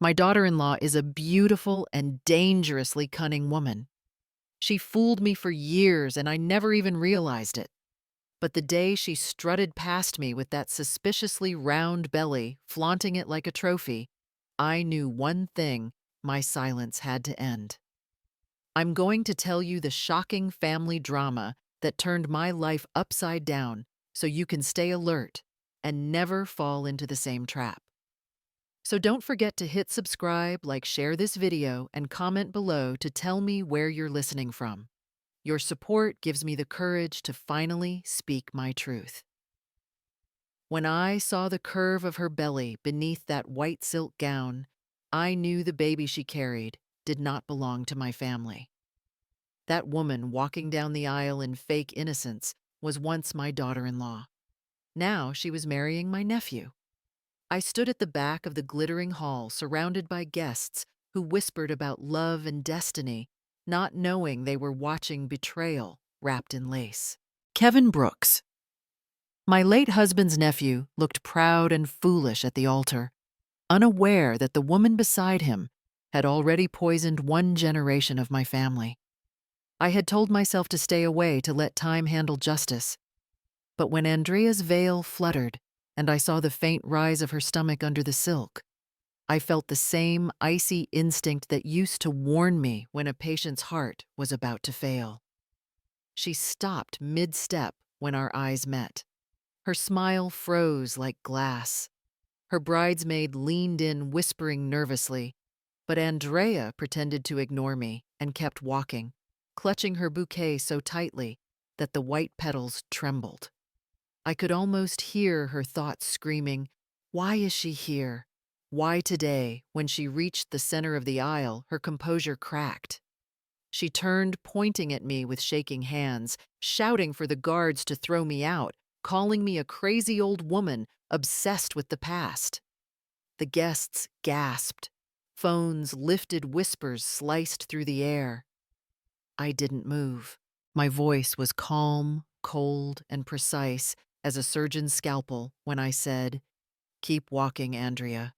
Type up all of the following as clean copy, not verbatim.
My daughter-in-law is a beautiful and dangerously cunning woman. She fooled me for years and I never even realized it. But the day she strutted past me with that suspiciously round belly, flaunting it like a trophy, I knew one thing: my silence had to end. I'm going to tell you the shocking family drama that turned my life upside down so you can stay alert and never fall into the same trap. So don't forget to hit subscribe, share this video, and comment below to tell me where you're listening from. Your support gives me the courage to finally speak my truth. When I saw the curve of her belly beneath that white silk gown, I knew the baby she carried did not belong to my family. That woman walking down the aisle in fake innocence was once my daughter-in-law. Now she was marrying my nephew. I stood at the back of the glittering hall surrounded by guests who whispered about love and destiny, not knowing they were watching betrayal wrapped in lace. Kevin Brooks, my late husband's nephew, looked proud and foolish at the altar, unaware that the woman beside him had already poisoned one generation of my family. I had told myself to stay away to let time handle justice. But when Andrea's veil fluttered and I saw the faint rise of her stomach under the silk, I felt the same icy instinct that used to warn me when a patient's heart was about to fail. She stopped mid-step when our eyes met. Her smile froze like glass. Her bridesmaid leaned in, whispering nervously, but Andrea pretended to ignore me and kept walking, clutching her bouquet so tightly that the white petals trembled. I could almost hear her thoughts screaming, "Why is she here? Why today?" When she reached the center of the aisle, her composure cracked. She turned, pointing at me with shaking hands, shouting for the guards to throw me out, calling me a crazy old woman obsessed with the past. The guests gasped. Phones lifted, whispers sliced through the air. I didn't move. My voice was calm, cold, and precise as a surgeon's scalpel when I said, "Keep walking, Andrea.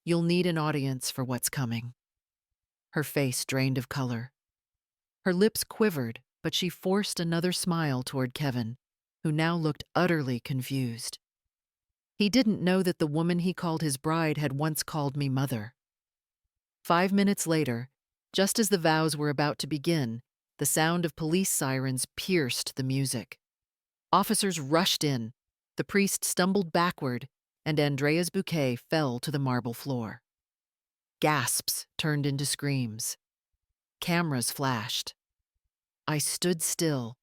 You'll need an audience for what's coming." Her face drained of color. Her lips quivered, but she forced another smile toward Kevin, who now looked utterly confused. He didn't know that the woman he called his bride had once called me mother. 5 minutes later, just as the vows were about to begin, the sound of police sirens pierced the music. Officers rushed in, the priest stumbled backward, and Andrea's bouquet fell to the marble floor. Gasps turned into screams. Cameras flashed. I stood still,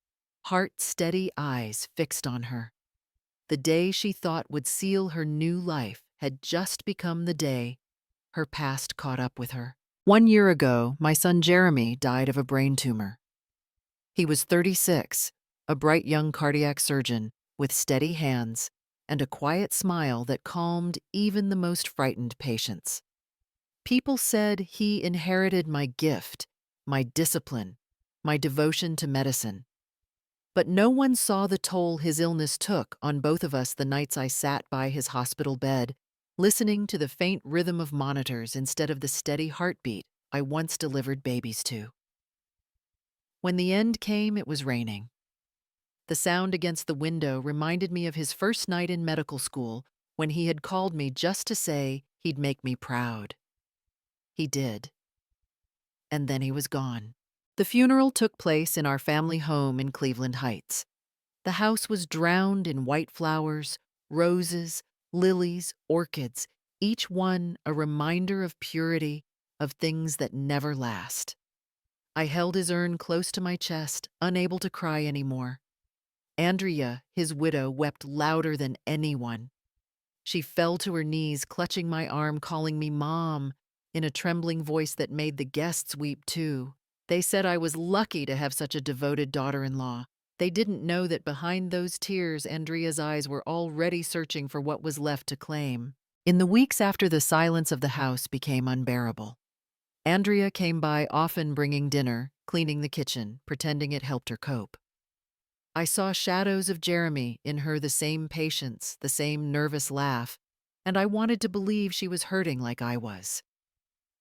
heart-steady eyes fixed on her. The day she thought would seal her new life had just become the day her past caught up with her. 1 year ago, my son Jeremy died of a brain tumor. He was 36, a bright young cardiac surgeon with steady hands and a quiet smile that calmed even the most frightened patients. People said he inherited my gift, my discipline, my devotion to medicine. But no one saw the toll his illness took on both of us the nights I sat by his hospital bed, listening to the faint rhythm of monitors instead of the steady heartbeat I once delivered babies to. When the end came, it was raining. The sound against the window reminded me of his first night in medical school when he had called me just to say he'd make me proud. He did. And then he was gone. The funeral took place in our family home in Cleveland Heights. The house was drowned in white flowers, roses, lilies, orchids, each one a reminder of purity, of things that never last. I held his urn close to my chest, unable to cry anymore. Andrea, his widow, wept louder than anyone. She fell to her knees, clutching my arm, calling me Mom, in a trembling voice that made the guests weep too. They said I was lucky to have such a devoted daughter-in-law. They didn't know that behind those tears, Andrea's eyes were already searching for what was left to claim. In the weeks after the silence of the house became unbearable, Andrea came by, often bringing dinner, cleaning the kitchen, pretending it helped her cope. I saw shadows of Jeremy, in her the same patience, the same nervous laugh, and I wanted to believe she was hurting like I was.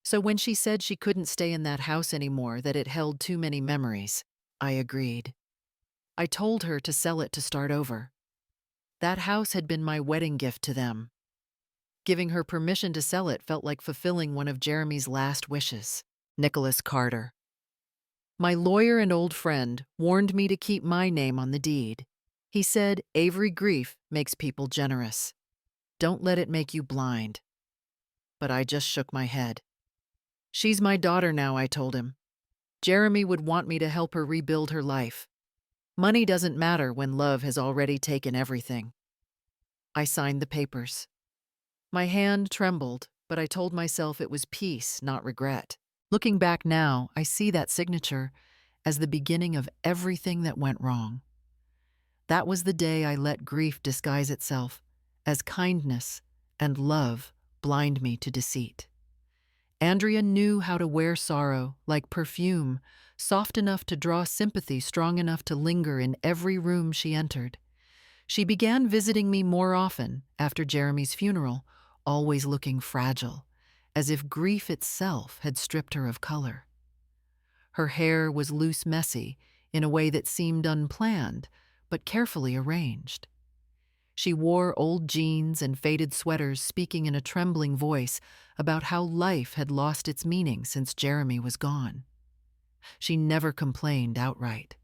So when she said she couldn't stay in that house anymore, that it held too many memories, I agreed. I told her to sell it to start over. That house had been my wedding gift to them. Giving her permission to sell it felt like fulfilling one of Jeremy's last wishes. Nicholas Carter. My lawyer and old friend warned me to keep my name on the deed. He said, Avery, grief makes people generous. Don't let it make you blind. But I just shook my head. She's my daughter now, I told him. Jeremy would want me to help her rebuild her life. Money doesn't matter when love has already taken everything. I signed the papers. My hand trembled, but I told myself it was peace, not regret. Looking back now, I see that signature as the beginning of everything that went wrong. That was the day I let grief disguise itself as kindness and love blind me to deceit. Andrea knew how to wear sorrow like perfume, soft enough to draw sympathy, strong enough to linger in every room she entered. She began visiting me more often after Jeremy's funeral, always looking fragile, as if grief itself had stripped her of color. Her hair was loose, messy, in a way that seemed unplanned, but carefully arranged. She wore old jeans and faded sweaters, speaking in a trembling voice about how life had lost its meaning since Jeremy was gone. She never complained outright.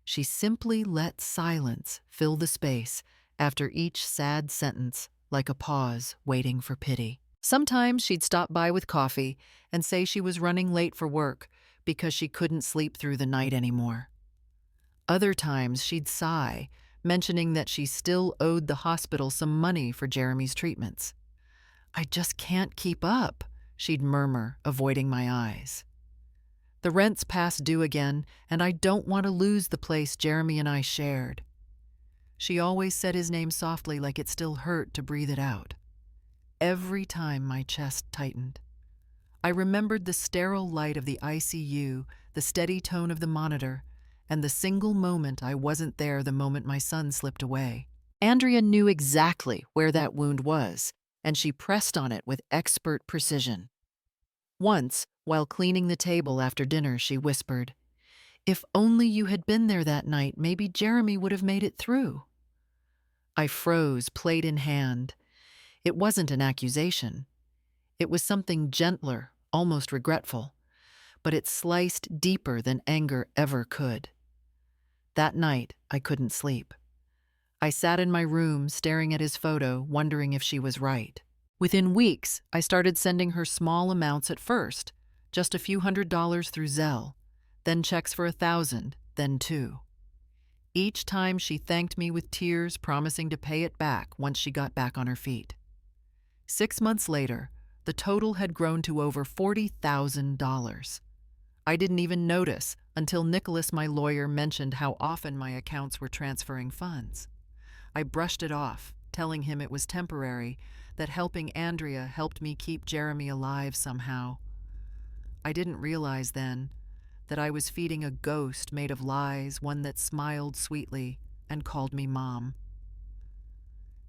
She simply let silence fill the space after each sad sentence, like a pause waiting for pity. Sometimes she'd stop by with coffee and say she was running late for work because she couldn't sleep through the night anymore. Other times she'd sigh, mentioning that she still owed the hospital some money for Jeremy's treatments. I just can't keep up, she'd murmur, avoiding my eyes. The rent's past due again, and I don't want to lose the place Jeremy and I shared. She always said his name softly, like it still hurt to breathe it out. Every time my chest tightened. I remembered the sterile light of the ICU, the steady tone of the monitor, and the single moment I wasn't there, the moment my son slipped away. Andrea knew exactly where that wound was, and she pressed on it with expert precision. Once, while cleaning the table after dinner, she whispered, "If only you had been there that night, maybe Jeremy would have made it through." I froze, plate in hand. It wasn't an accusation. It was something gentler, almost regretful, but it sliced deeper than anger ever could. That night, I couldn't sleep. I sat in my room, staring at his photo, wondering if she was right. Within weeks, I started sending her small amounts at first, just a few $100s through Zelle, then checks for $1,000, then $2. Each time she thanked me with tears, promising to pay it back once she got back on her feet. 6 months later, the total had grown to over $40,000. I didn't even notice until Nicholas, my lawyer, mentioned how often my accounts were transferring funds. I brushed it off, telling him it was temporary, that helping Andrea helped me keep Jeremy alive somehow. I didn't realize then that I was feeding a ghost made of lies, one that smiled sweetly and called me Mom.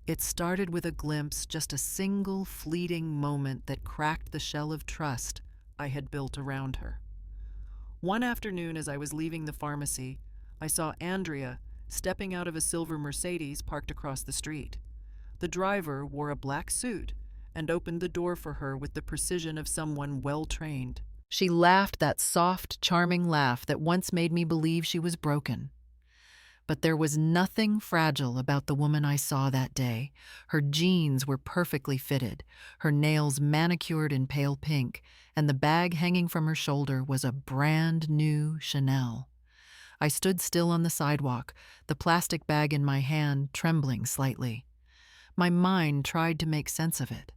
It started with a glimpse, just a single fleeting moment that cracked the shell of trust I had built around her. One afternoon, as I was leaving the pharmacy, I saw Andrea stepping out of a silver Mercedes parked across the street. The driver wore a black suit and opened the door for her with the precision of someone well-trained. She laughed that soft, charming laugh that once made me believe she was broken. But there was nothing fragile about the woman I saw that day. Her jeans were perfectly fitted, her nails manicured in pale pink, and the bag hanging from her shoulder was a brand new Chanel. I stood still on the sidewalk, the plastic bag in my hand, trembling slightly. My mind tried to make sense of it.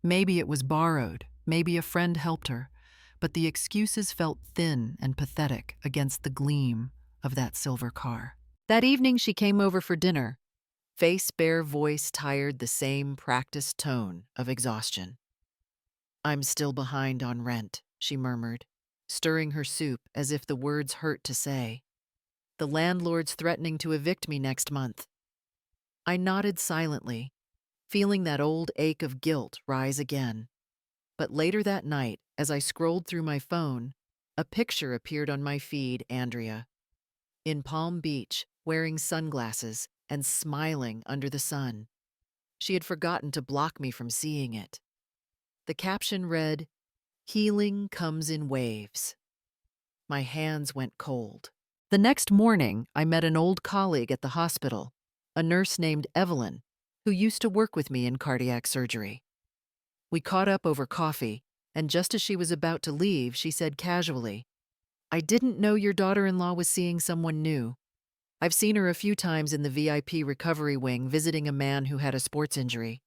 Maybe it was borrowed, maybe a friend helped her, but the excuses felt thin and pathetic against the gleam of that silver car. That evening she came over for dinner, face bare, voice tired, the same practiced tone of exhaustion. "I'm still behind on rent," she murmured, stirring her soup as if the words hurt to say. "The landlord's threatening to evict me next month." I nodded silently, feeling that old ache of guilt rise again. But later that night, as I scrolled through my phone, a picture appeared on my feed, Andrea, in Palm Beach, wearing sunglasses and smiling under the sun. She had forgotten to block me from seeing it. The caption read, "Healing comes in waves." My hands went cold. The next morning, I met an old colleague at the hospital, a nurse named Evelyn, who used to work with me in cardiac surgery. We caught up over coffee, and just as she was about to leave, she said casually, "I didn't know your daughter-in-law was seeing someone new. I've seen her a few times in the VIP recovery wing visiting a man who had a sports injury.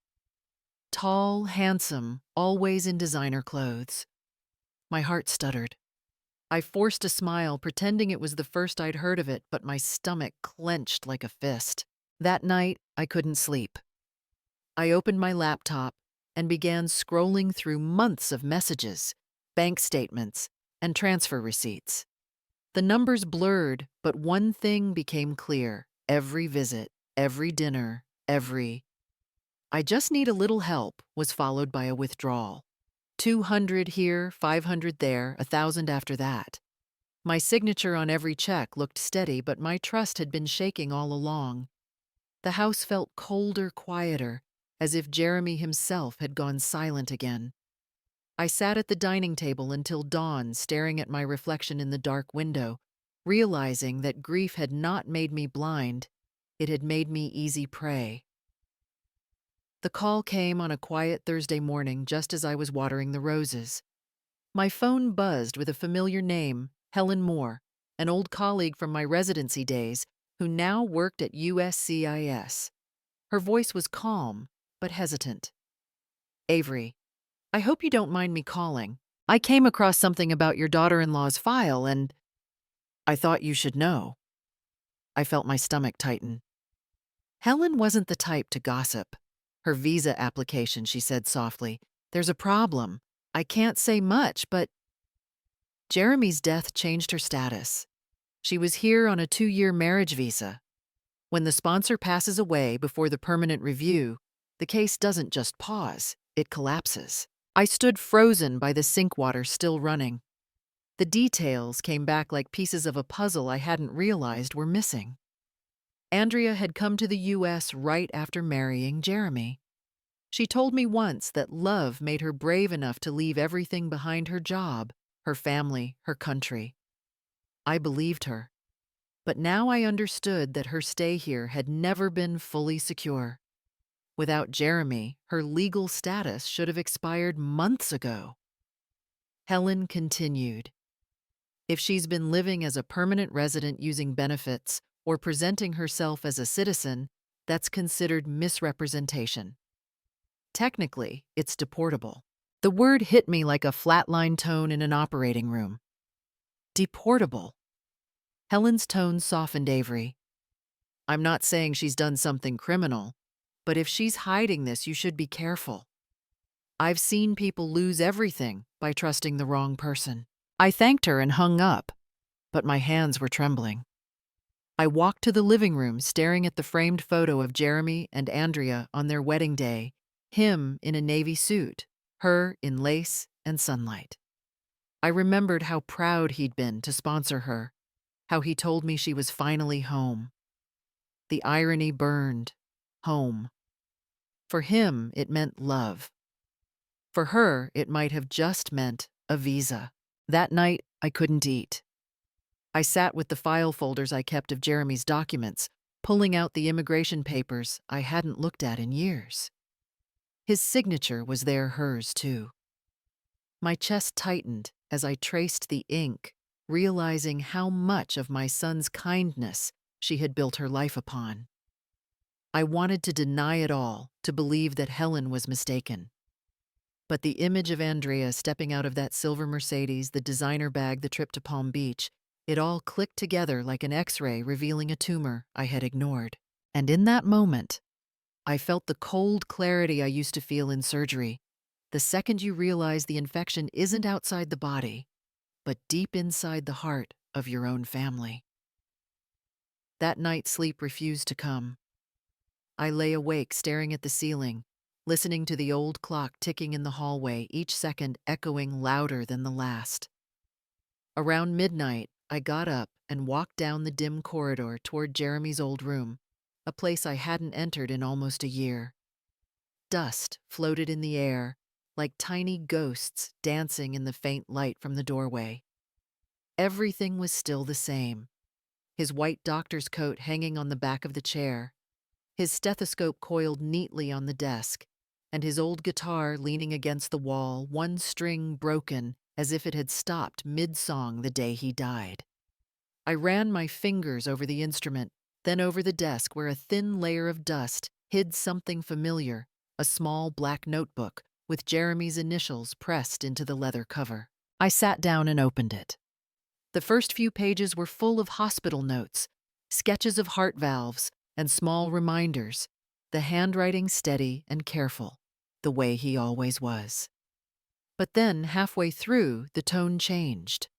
Tall, handsome, always in designer clothes." My heart stuttered. I forced a smile, pretending it was the first I'd heard of it, but my stomach clenched like a fist. That night, I couldn't sleep. I opened my laptop and began scrolling through months of messages, bank statements, and transfer receipts. The numbers blurred, but one thing became clear. Every visit, every dinner, "I just need a little help" was followed by a withdrawal. 200 here, 500 there, 1,000 after that. My signature on every check looked steady, but my trust had been shaking all along. The house felt colder, quieter, as if Jeremy himself had gone silent again. I sat at the dining table until dawn, staring at my reflection in the dark window, realizing that grief had not made me blind, it had made me easy prey. The call came on a quiet Thursday morning just as I was watering the roses. My phone buzzed with a familiar name, Helen Moore, an old colleague from my residency days who now worked at USCIS. Her voice was calm, but hesitant. "Avery, I hope you don't mind me calling. I came across something about your daughter-in-law's file and I thought you should know." I felt my stomach tighten. Helen wasn't the type to gossip. "Her visa application," she said softly. "There's a problem. I can't say much, but..." Jeremy's death changed her status. She was here on a 2-year marriage visa. When the sponsor passes away before the permanent review, the case doesn't just pause, it collapses. I stood frozen by the sink water still running. The details came back like pieces of a puzzle I hadn't realized were missing. Andrea had come to the U.S. right after marrying Jeremy. She told me once that love made her brave enough to leave everything behind: her job, her family, her country. I believed her. But now I understood that her stay here had never been fully secure. Without Jeremy, her legal status should have expired months ago. Helen continued, "If she's been living as a permanent resident using benefits or presenting herself as a citizen, that's considered misrepresentation. Technically, it's deportable." The word hit me like a flatline tone in an operating room. Deportable. Helen's tone softened. "Avery, I'm not saying she's done something criminal, but if she's hiding this, you should be careful. I've seen people lose everything by trusting the wrong person." I thanked her and hung up, but my hands were trembling. I walked to the living room, staring at the framed photo of Jeremy and Andrea on their wedding day, him in a navy suit, her in lace and sunlight. I remembered how proud he'd been to sponsor her, how he told me she was finally home. The irony burned. Home. For him, it meant love. For her, it might have just meant a visa. That night, I couldn't eat. I sat with the file folders I kept of Jeremy's documents, pulling out the immigration papers I hadn't looked at in years. His signature was there, hers too. My chest tightened as I traced the ink, realizing how much of my son's kindness she had built her life upon. I wanted to deny it all, to believe that Helen was mistaken. But the image of Andrea stepping out of that silver Mercedes, the designer bag, the trip to Palm Beach, it all clicked together like an X-ray revealing a tumor I had ignored. And in that moment, I felt the cold clarity I used to feel in surgery. The second you realize the infection isn't outside the body, but deep inside the heart of your own family. That night, sleep refused to come. I lay awake, staring at the ceiling, listening to the old clock ticking in the hallway, each second echoing louder than the last. Around midnight, I got up and walked down the dim corridor toward Jeremy's old room, a place I hadn't entered in almost a year. Dust floated in the air, like tiny ghosts dancing in the faint light from the doorway. Everything was still the same. His white doctor's coat hanging on the back of the chair, his stethoscope coiled neatly on the desk, and his old guitar leaning against the wall, one string broken as if it had stopped mid-song the day he died. I ran my fingers over the instrument, then over the desk where a thin layer of dust hid something familiar, a small black notebook with Jeremy's initials pressed into the leather cover. I sat down and opened it. The first few pages were full of hospital notes, sketches of heart valves, and small reminders, the handwriting steady and careful, the way he always was. But then, halfway through, the tone changed.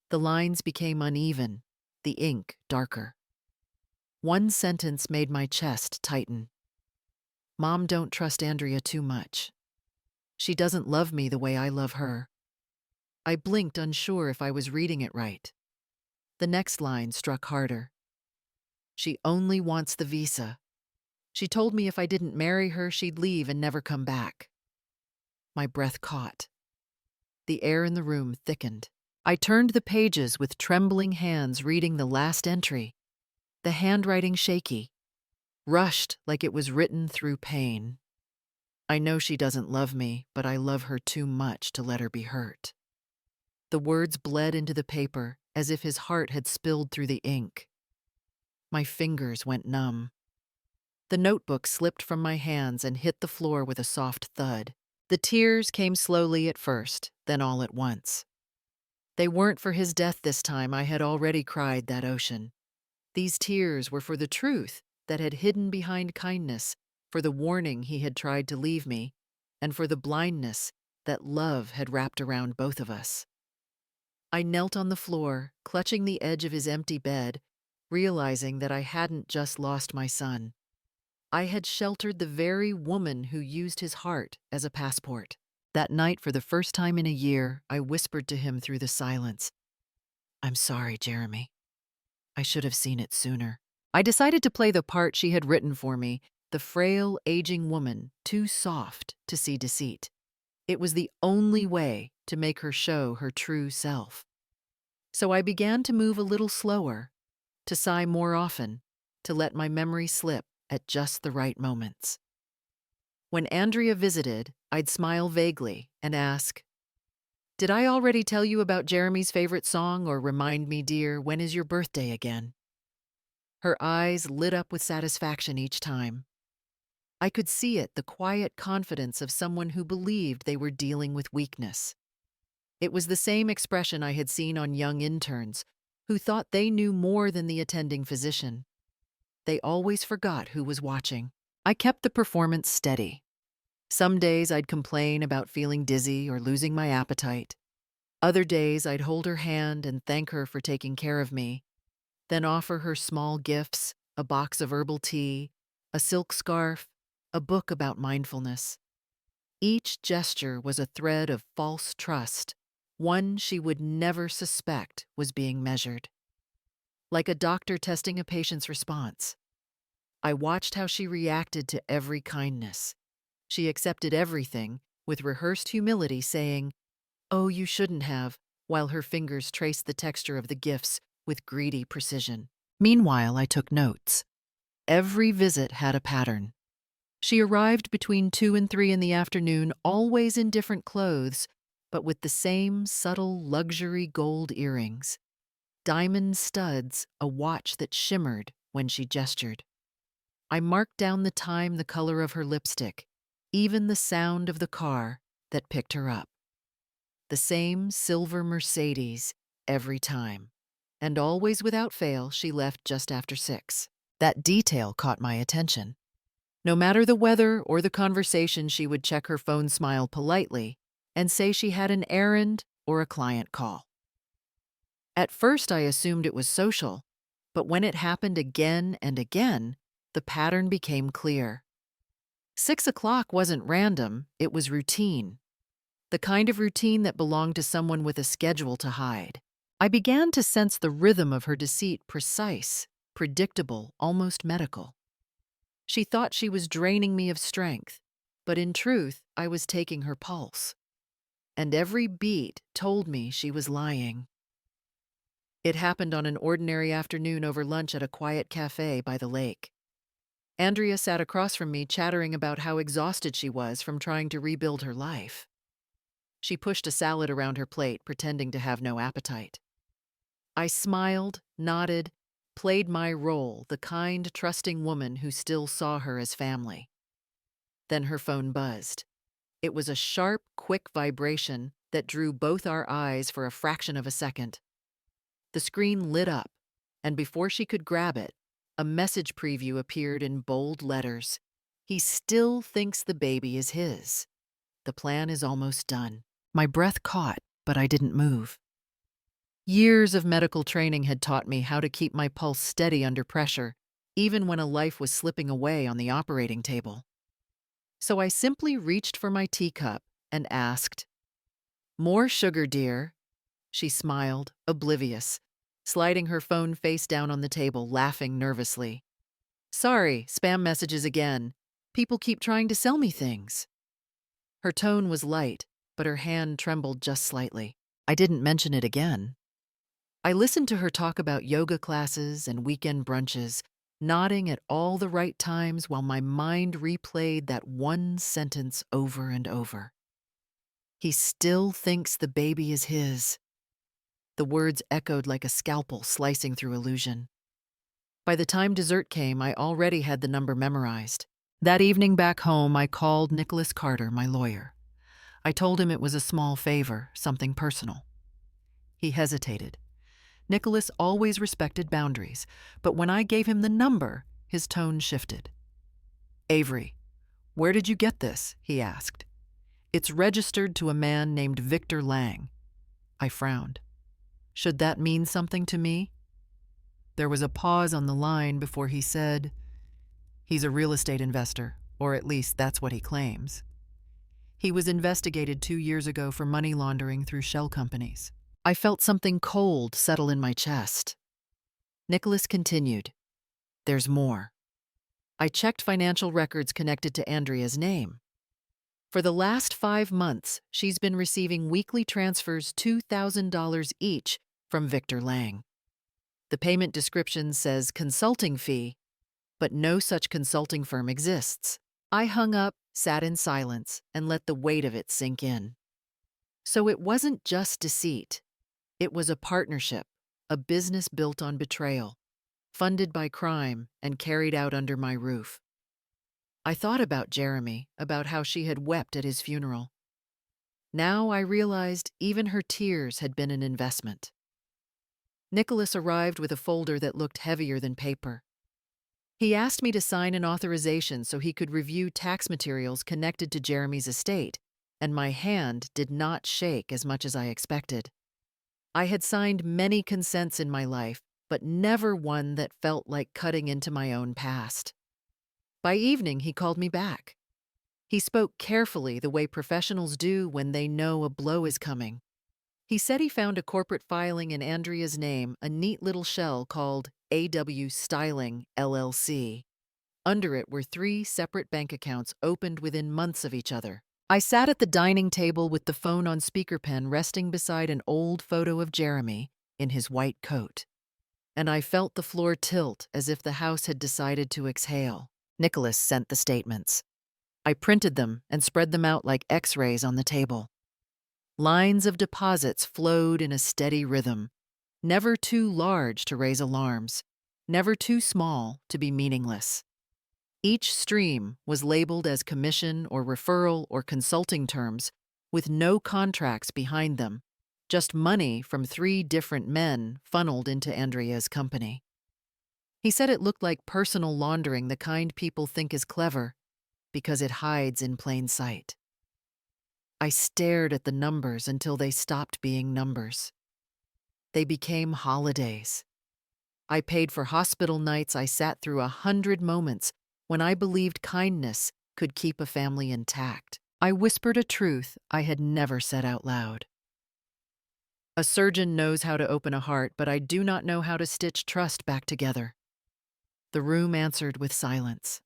The lines became uneven, the ink darker. One sentence made my chest tighten. "Mom, don't trust Andrea too much. She doesn't love me the way I love her." I blinked, unsure if I was reading it right. The next line struck harder. "She only wants the visa. She told me if I didn't marry her, she'd leave and never come back." My breath caught. The air in the room thickened. I turned the pages with trembling hands, reading the last entry, the handwriting shaky, rushed like it was written through pain. "I know she doesn't love me, but I love her too much to let her be hurt." The words bled into the paper as if his heart had spilled through the ink. My fingers went numb. The notebook slipped from my hands and hit the floor with a soft thud. The tears came slowly at first, then all at once. They weren't for his death this time. I had already cried that ocean. These tears were for the truth that had hidden behind kindness, for the warning he had tried to leave me, and for the blindness that love had wrapped around both of us. I knelt on the floor, clutching the edge of his empty bed, realizing that I hadn't just lost my son. I had sheltered the very woman who used his heart as a passport. That night, for the first time in a year, I whispered to him through the silence, "I'm sorry, Jeremy. I should have seen it sooner." I decided to play the part she had written for me, the frail, aging woman, too soft to see deceit. It was the only way to make her show her true self. So I began to move a little slower, to sigh more often, to let my memory slip at just the right moments. When Andrea visited, I'd smile vaguely and ask, "Did I already tell you about Jeremy's favorite song, or remind me, dear, when is your birthday again?" Her eyes lit up with satisfaction each time. I could see it, the quiet confidence of someone who believed they were dealing with weakness. It was the same expression I had seen on young interns who thought they knew more than the attending physician. They always forgot who was watching. I kept the performance steady. Some days I'd complain about feeling dizzy or losing my appetite. Other days I'd hold her hand and thank her for taking care of me, then offer her small gifts, a box of herbal tea, a silk scarf, a book about mindfulness. Each gesture was a thread of false trust, one she would never suspect was being measured. Like a doctor testing a patient's response. I watched how she reacted to every kindness. She accepted everything with rehearsed humility, saying, "Oh, you shouldn't have," while her fingers traced the texture of the gifts with greedy precision. Meanwhile, I took notes. Every visit had a pattern. She arrived between 2 and 3 in the afternoon, always in different clothes, but with the same subtle luxury gold earrings, diamond studs, a watch that shimmered when she gestured. I marked down the time, the color of her lipstick, even the sound of the car that picked her up. The same silver Mercedes every time, and always without fail she left just after 6. That detail caught my attention. No matter the weather or the conversation, she would check her phone, smile politely, and say she had an errand or a client call. At first I assumed it was social, but when it happened again and again, the pattern became clear. 6 o'clock wasn't random, it was routine. The kind of routine that belonged to someone with a schedule to hide. I began to sense the rhythm of her deceit precise, predictable, almost medical. She thought she was draining me of strength, but in truth, I was taking her pulse. And every beat told me she was lying. It happened on an ordinary afternoon over lunch at a quiet cafe by the lake. Andrea sat across from me, chattering about how exhausted she was from trying to rebuild her life. She pushed a salad around her plate, pretending to have no appetite. I smiled, nodded, played my role, the kind, trusting woman who still saw her as family. Then her phone buzzed. It was a sharp, quick vibration that drew both our eyes for a fraction of a second. The screen lit up, and before she could grab it, a message preview appeared in bold letters. He still thinks the baby is his. The plan is almost done. My breath caught, but I didn't move. Years of medical training had taught me how to keep my pulse steady under pressure, even when a life was slipping away on the operating table. So I simply reached for my teacup and asked, "More sugar, dear?" She smiled, oblivious, sliding her phone face down on the table, laughing nervously. "Sorry, spam messages again. People keep trying to sell me things." Her tone was light, but her hand trembled just slightly. I didn't mention it again. I listened to her talk about yoga classes and weekend brunches, nodding at all the right times while my mind replayed that one sentence over and over. He still thinks the baby is his. The words echoed like a scalpel slicing through illusion. By the time dessert came, I already had the number memorized. That evening back home, I called Nicholas Carter, my lawyer. I told him it was a small favor, something personal. He hesitated. Nicholas always respected boundaries, but when I gave him the number, his tone shifted. "Avery, where did you get this?" he asked. "It's registered to a man named Victor Lang." I frowned. Should that mean something to me? There was a pause on the line before he said, "He's a real estate investor, or at least that's what he claims. He was investigated 2 years ago for money laundering through shell companies." I felt something cold settle in my chest. Nicholas continued, "There's more." I checked financial records connected to Andrea's name. For the last 5 months, she's been receiving weekly transfers $2,000 each from Victor Lang. The payment description says consulting fee, but no such consulting firm exists. I hung up, sat in silence, and let the weight of it sink in. So it wasn't just deceit. It was a partnership, a business built on betrayal, funded by crime and carried out under my roof. I thought about Jeremy, about how she had wept at his funeral. Now I realized even her tears had been an investment. Nicholas arrived with a folder that looked heavier than paper. He asked me to sign an authorization so he could review tax materials connected to Jeremy's estate, and my hand did not shake as much as I expected. I had signed many consents in my life, but never one that felt like cutting into my own past. By evening, he called me back. He spoke carefully, the way professionals do when they know a blow is coming. He said he found a corporate filing in Andrea's name, a neat little shell called AW Styling, LLC. Under it were 3 separate bank accounts opened within months of each other. I sat at the dining table with the phone on speaker pen resting beside an old photo of Jeremy in his white coat. And I felt the floor tilt as if the house had decided to exhale. Nicholas sent the statements. I printed them and spread them out like X-rays on the table. Lines of deposits flowed in a steady rhythm, never too large to raise alarms, never too small to be meaningless. Each stream was labeled as commission or referral or consulting terms, with no contracts behind them, just money from 3 different men funneled into Andrea's company. He said it looked like personal laundering, the kind people think is clever, because it hides in plain sight. I stared at the numbers until they stopped being numbers. They became holidays. I paid for hospital nights. I sat through 100 moments when I believed kindness could keep a family intact. I whispered a truth I had never said out loud. A surgeon knows how to open a heart, but I do not know how to stitch trust back together. The room answered with silence.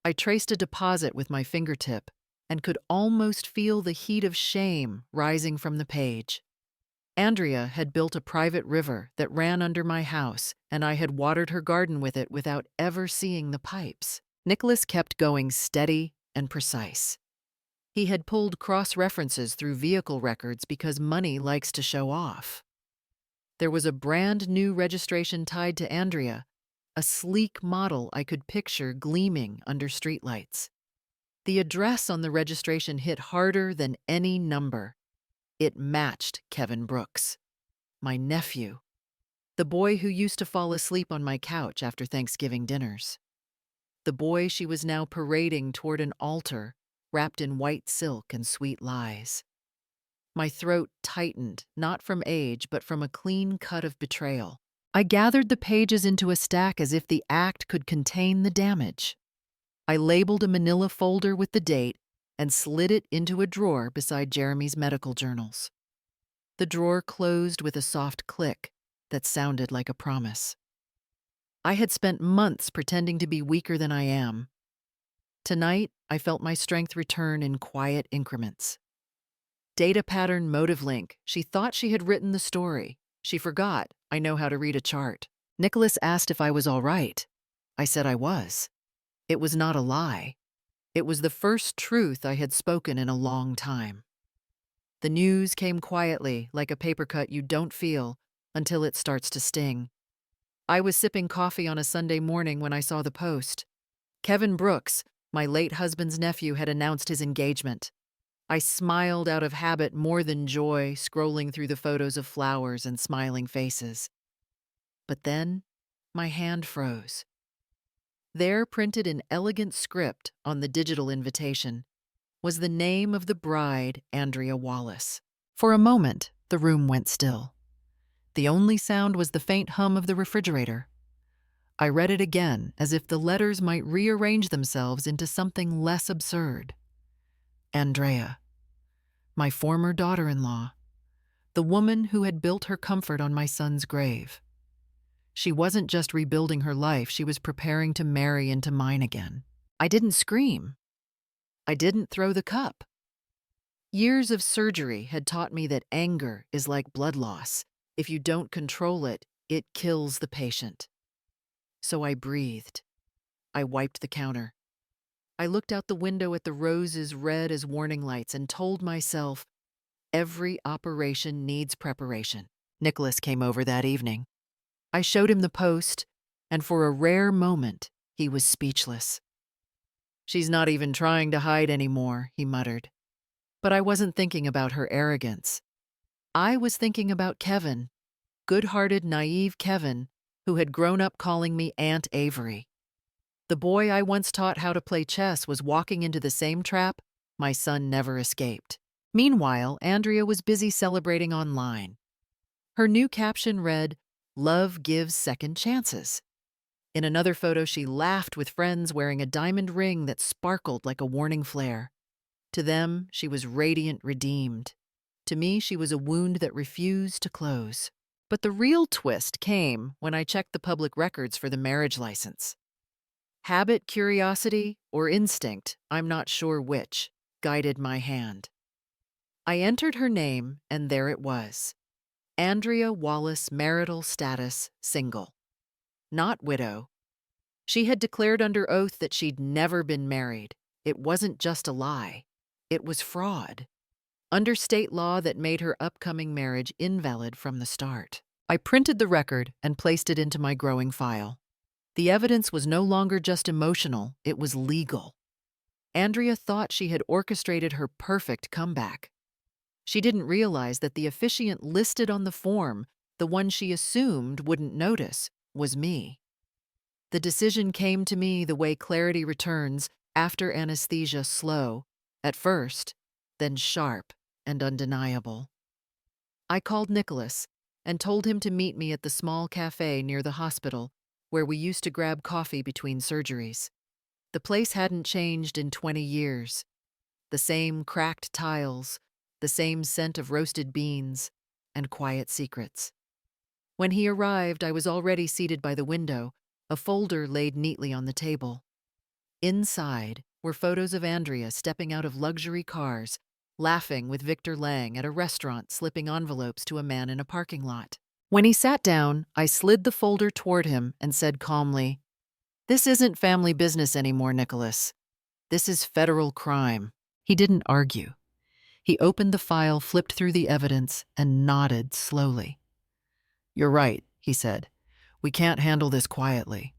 I traced a deposit with my fingertip and could almost feel the heat of shame rising from the page. Andrea had built a private river that ran under my house, and I had watered her garden with it without ever seeing the pipes. Nicholas kept going steady and precise. He had pulled cross-references through vehicle records because money likes to show off. There was a brand new registration tied to Andrea, a sleek model I could picture gleaming under streetlights. The address on the registration hit harder than any number. It matched Kevin Brooks, my nephew, the boy who used to fall asleep on my couch after Thanksgiving dinners. The boy she was now parading toward an altar wrapped in white silk and sweet lies. My throat tightened, not from age, but from a clean cut of betrayal. I gathered the pages into a stack as if the act could contain the damage. I labeled a manila folder with the date and slid it into a drawer beside Jeremy's medical journals. The drawer closed with a soft click that sounded like a promise. I had spent months pretending to be weaker than I am. Tonight, I felt my strength return in quiet increments. Data pattern motive link. She thought she had written the story. She forgot I know how to read a chart. Nicholas asked if I was all right. I said I was. It was not a lie. It was the first truth I had spoken in a long time. The news came quietly, like a paper cut you don't feel until it starts to sting. I was sipping coffee on a Sunday morning when I saw the post. Kevin Brooks, my late husband's nephew, had announced his engagement. I smiled out of habit more than joy, scrolling through the photos of flowers and smiling faces. But then, my hand froze. There, printed in elegant script on the digital invitation, was the name of the bride, Andrea Wallace. For a moment, the room went still. The only sound was the faint hum of the refrigerator. I read it again, as if the letters might rearrange themselves into something less absurd. Andrea, my former daughter-in-law, the woman who had built her comfort on my son's grave. She wasn't just rebuilding her life, she was preparing to marry into mine again. I didn't scream. I didn't throw the cup. Years of surgery had taught me that anger is like blood loss. If you don't control it, it kills the patient. So I breathed. I wiped the counter. I looked out the window at the roses red as warning lights and told myself, every operation needs preparation. Nicholas came over that evening. I showed him the post, and for a rare moment, he was speechless. "She's not even trying to hide anymore," he muttered. But I wasn't thinking about her arrogance. I was thinking about Kevin, good-hearted, naive Kevin, who had grown up calling me Aunt Avery. The boy I once taught how to play chess was walking into the same trap my son never escaped. Meanwhile, Andrea was busy celebrating online. Her new caption read, "Love gives second chances." In another photo, she laughed with friends wearing a diamond ring that sparkled like a warning flare. To them, she was radiant, redeemed. To me, she was a wound that refused to close. But the real twist came when I checked the public records for the marriage license. Habit, curiosity, or instinct, I'm not sure which, guided my hand. I entered her name, and there it was. Andrea Wallace, marital status, single. Not widow. She had declared under oath that she'd never been married. It wasn't just a lie. It was fraud. Under state law that made her upcoming marriage invalid from the start. I printed the record and placed it into my growing file. The evidence was no longer just emotional, it was legal. Andrea thought she had orchestrated her perfect comeback. She didn't realize that the officiant listed on the form, the one she assumed wouldn't notice, was me. The decision came to me the way clarity returns after anesthesia, slow, at first, then sharp and undeniable. I called Nicholas and told him to meet me at the small cafe near the hospital where we used to grab coffee between surgeries. The place hadn't changed in 20 years. The same cracked tiles, the same scent of roasted beans, and quiet secrets. When he arrived, I was already seated by the window, a folder laid neatly on the table. Inside were photos of Andrea stepping out of luxury cars, laughing with Victor Lang at a restaurant, slipping envelopes to a man in a parking lot. When he sat down, I slid the folder toward him and said calmly, "This isn't family business anymore, Nicholas. This is federal crime." He didn't argue. He opened the file, flipped through the evidence, and nodded slowly. "You're right," he said. "We can't handle this quietly."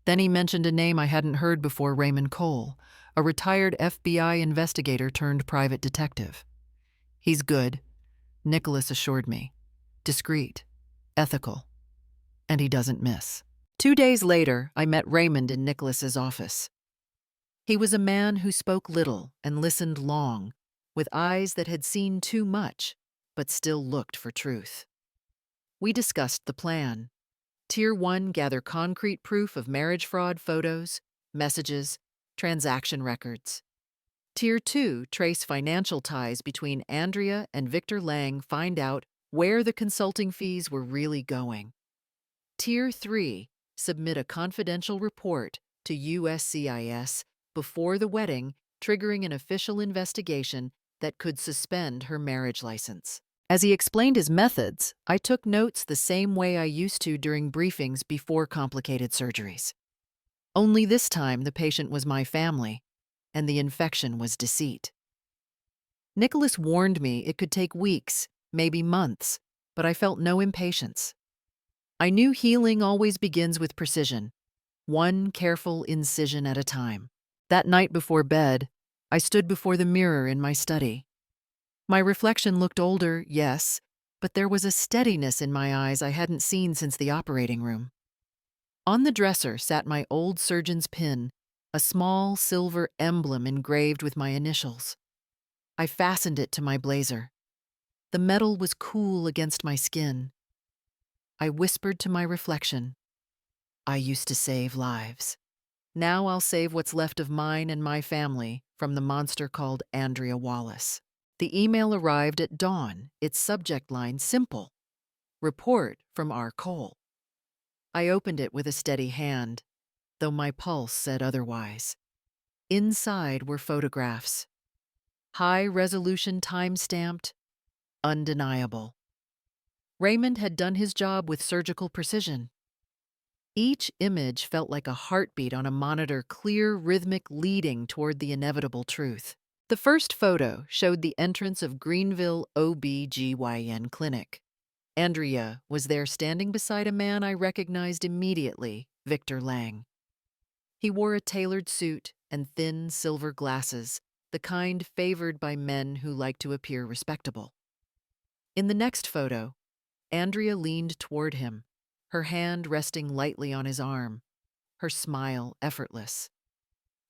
Then he mentioned a name I hadn't heard before, Raymond Cole, a retired FBI investigator turned private detective. "He's good," Nicholas assured me. "Discreet, ethical, and he doesn't miss." 2 days later, I met Raymond in Nicholas's office. He was a man who spoke little and listened long, with eyes that had seen too much, but still looked for truth. We discussed the plan. Tier 1, gather concrete proof of marriage fraud photos, messages, transaction records. Tier 2, trace financial ties between Andrea and Victor Lang, find out where the consulting fees were really going. Tier 3, submit a confidential report to USCIS before the wedding, triggering an official investigation that could suspend her marriage license. As he explained his methods, I took notes the same way I used to during briefings before complicated surgeries. Only this time the patient was my family, and the infection was deceit. Nicholas warned me it could take weeks, maybe months, but I felt no impatience. I knew healing always begins with precision, one careful incision at a time. That night before bed, I stood before the mirror in my study. My reflection looked older, yes, but there was a steadiness in my eyes I hadn't seen since the operating room. On the dresser sat my old surgeon's pin, a small silver emblem engraved with my initials. I fastened it to my blazer. The metal was cool against my skin. I whispered to my reflection, "I used to save lives. Now I'll save what's left of mine and my family from the monster called Andrea Wallace." The email arrived at dawn, its subject line simple: "Report from R. Cole." I opened it with a steady hand, though my pulse said otherwise. Inside were photographs. High-resolution, time-stamped, undeniable. Raymond had done his job with surgical precision. Each image felt like a heartbeat on a monitor, clear, rhythmic, leading toward the inevitable truth. The first photo showed the entrance of Greenville OB/GYN clinic. Andrea was there standing beside a man I recognized immediately, Victor Lang. He wore a tailored suit and thin silver glasses, the kind favored by men who like to appear respectable. In the next photo, Andrea leaned toward him, her hand resting lightly on his arm, her smile effortless.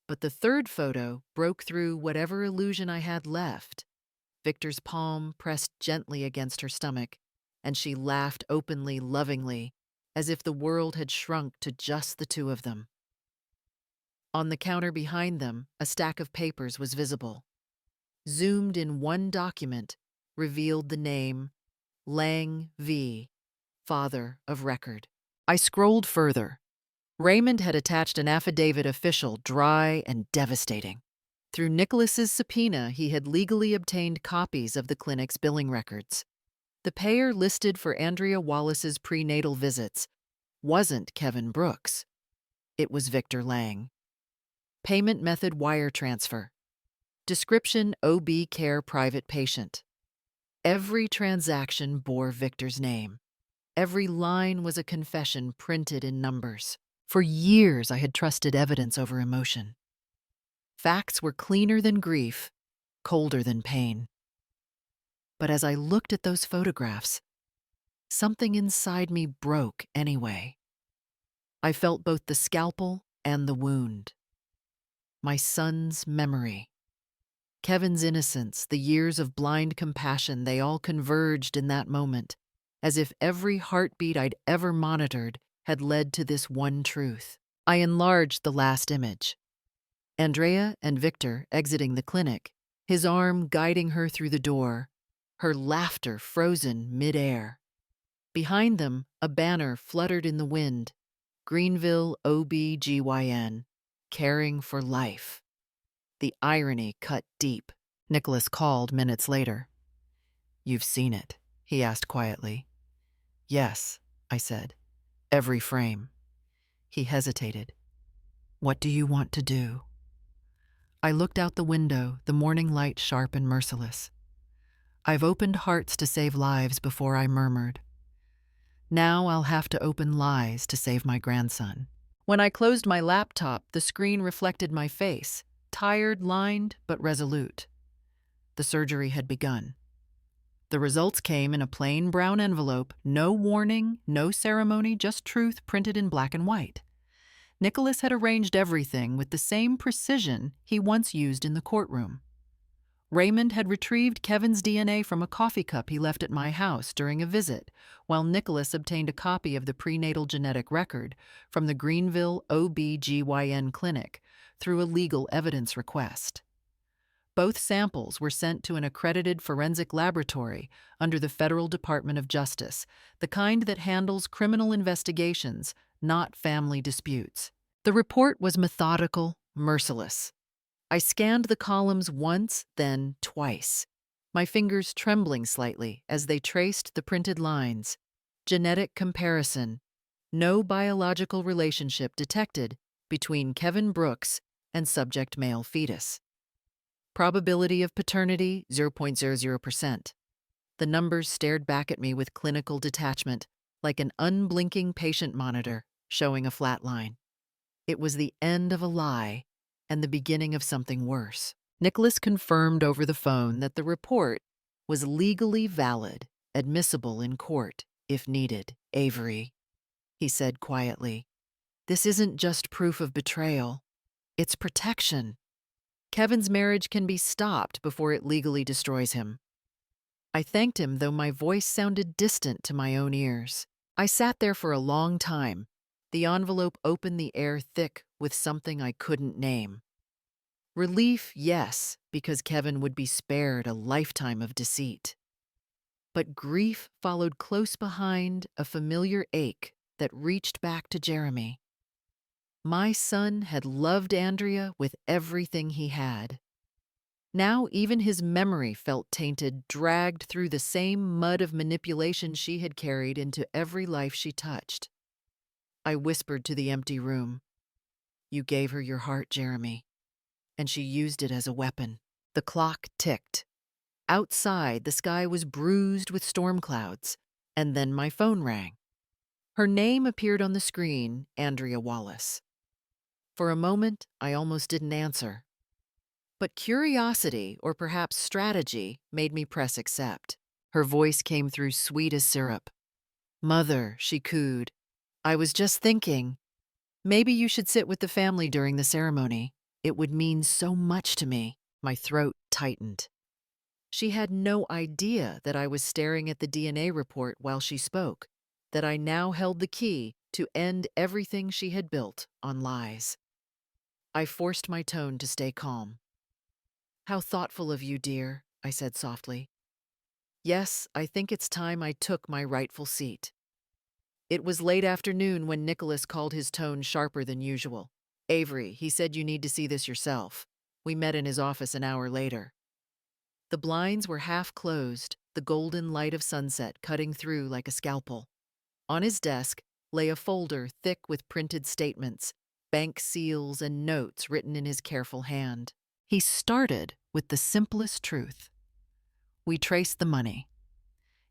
But the third photo broke through whatever illusion I had left. Victor's palm pressed gently against her stomach, and she laughed openly, lovingly, as if the world had shrunk to just the two of them. On the counter behind them, a stack of papers was visible. Zoomed in one document, revealed the name Lang V., father of record. I scrolled further. Raymond had attached an affidavit, official, dry, and devastating. Through Nicholas's subpoena, he had legally obtained copies of the clinic's billing records. The payer listed for Andrea Wallace's prenatal visits wasn't Kevin Brooks. It was Victor Lang. Payment method: wire transfer. Description: OB care private patient. Every transaction bore Victor's name. Every line was a confession printed in numbers. For years, I had trusted evidence over emotion. Facts were cleaner than grief, colder than pain. But as I looked at those photographs, something inside me broke anyway. I felt both the scalpel and the wound. My son's memory, Kevin's innocence, the years of blind compassion, they all converged in that moment, as if every heartbeat I'd ever monitored had led to this one truth. I enlarged the last image. Andrea and Victor exiting the clinic, his arm guiding her through the door, her laughter frozen mid-air. Behind them, a banner fluttered in the wind, Greenville OB/GYN, caring for life. The irony cut deep. Nicholas called minutes later. "You've seen it?" he asked quietly. "Yes," I said. "Every frame." He hesitated. "What do you want to do?" I looked out the window, the morning light sharp and merciless. "I've opened hearts to save lives before," I murmured. "Now I'll have to open lies to save my grandson." When I closed my laptop, the screen reflected my face, tired, lined, but resolute. The surgery had begun. The results came in a plain brown envelope, no warning, no ceremony, just truth printed in black and white. Nicholas had arranged everything with the same precision he once used in the courtroom. Raymond had retrieved Kevin's DNA from a coffee cup he left at my house during a visit, while Nicholas obtained a copy of the prenatal genetic record from the Greenville OB/GYN clinic through a legal evidence request. Both samples were sent to an accredited forensic laboratory under the Federal Department of Justice, the kind that handles criminal investigations, not family disputes. The report was methodical, merciless. I scanned the columns once, then twice, my fingers trembling slightly as they traced the printed lines. Genetic comparison. No biological relationship detected between Kevin Brooks and subject male fetus. Probability of paternity, 0.00%. The numbers stared back at me with clinical detachment, like an unblinking patient monitor showing a flat line. It was the end of a lie and the beginning of something worse. Nicholas confirmed over the phone that the report was legally valid, admissible in court, if needed. "Avery," he said quietly, "this isn't just proof of betrayal. It's protection. Kevin's marriage can be stopped before it legally destroys him." I thanked him, though my voice sounded distant to my own ears. I sat there for a long time. The envelope opened, the air thick with something I couldn't name. Relief, yes, because Kevin would be spared a lifetime of deceit. But grief followed close behind, a familiar ache that reached back to Jeremy. My son had loved Andrea with everything he had. Now even his memory felt tainted, dragged through the same mud of manipulation she had carried into every life she touched. I whispered to the empty room, "You gave her your heart, Jeremy, and she used it as a weapon." The clock ticked. Outside, the sky was bruised with storm clouds, and then my phone rang. Her name appeared on the screen, Andrea Wallace. For a moment, I almost didn't answer. But curiosity, or perhaps strategy, made me press accept. Her voice came through sweet as syrup. "Mother," she cooed, "I was just thinking, maybe you should sit with the family during the ceremony. It would mean so much to me." My throat tightened. She had no idea that I was staring at the DNA report while she spoke, that I now held the key to end everything she had built on lies. I forced my tone to stay calm. "How thoughtful of you, dear," I said softly. "Yes, I think it's time I took my rightful seat." It was late afternoon when Nicholas called, his tone sharper than usual. "Avery, he said you need to see this yourself." We met in his office an hour later. The blinds were half closed, the golden light of sunset cutting through like a scalpel. On his desk lay a folder thick with printed statements, bank seals, and notes written in his careful hand. He started with the simplest truth. We traced the money.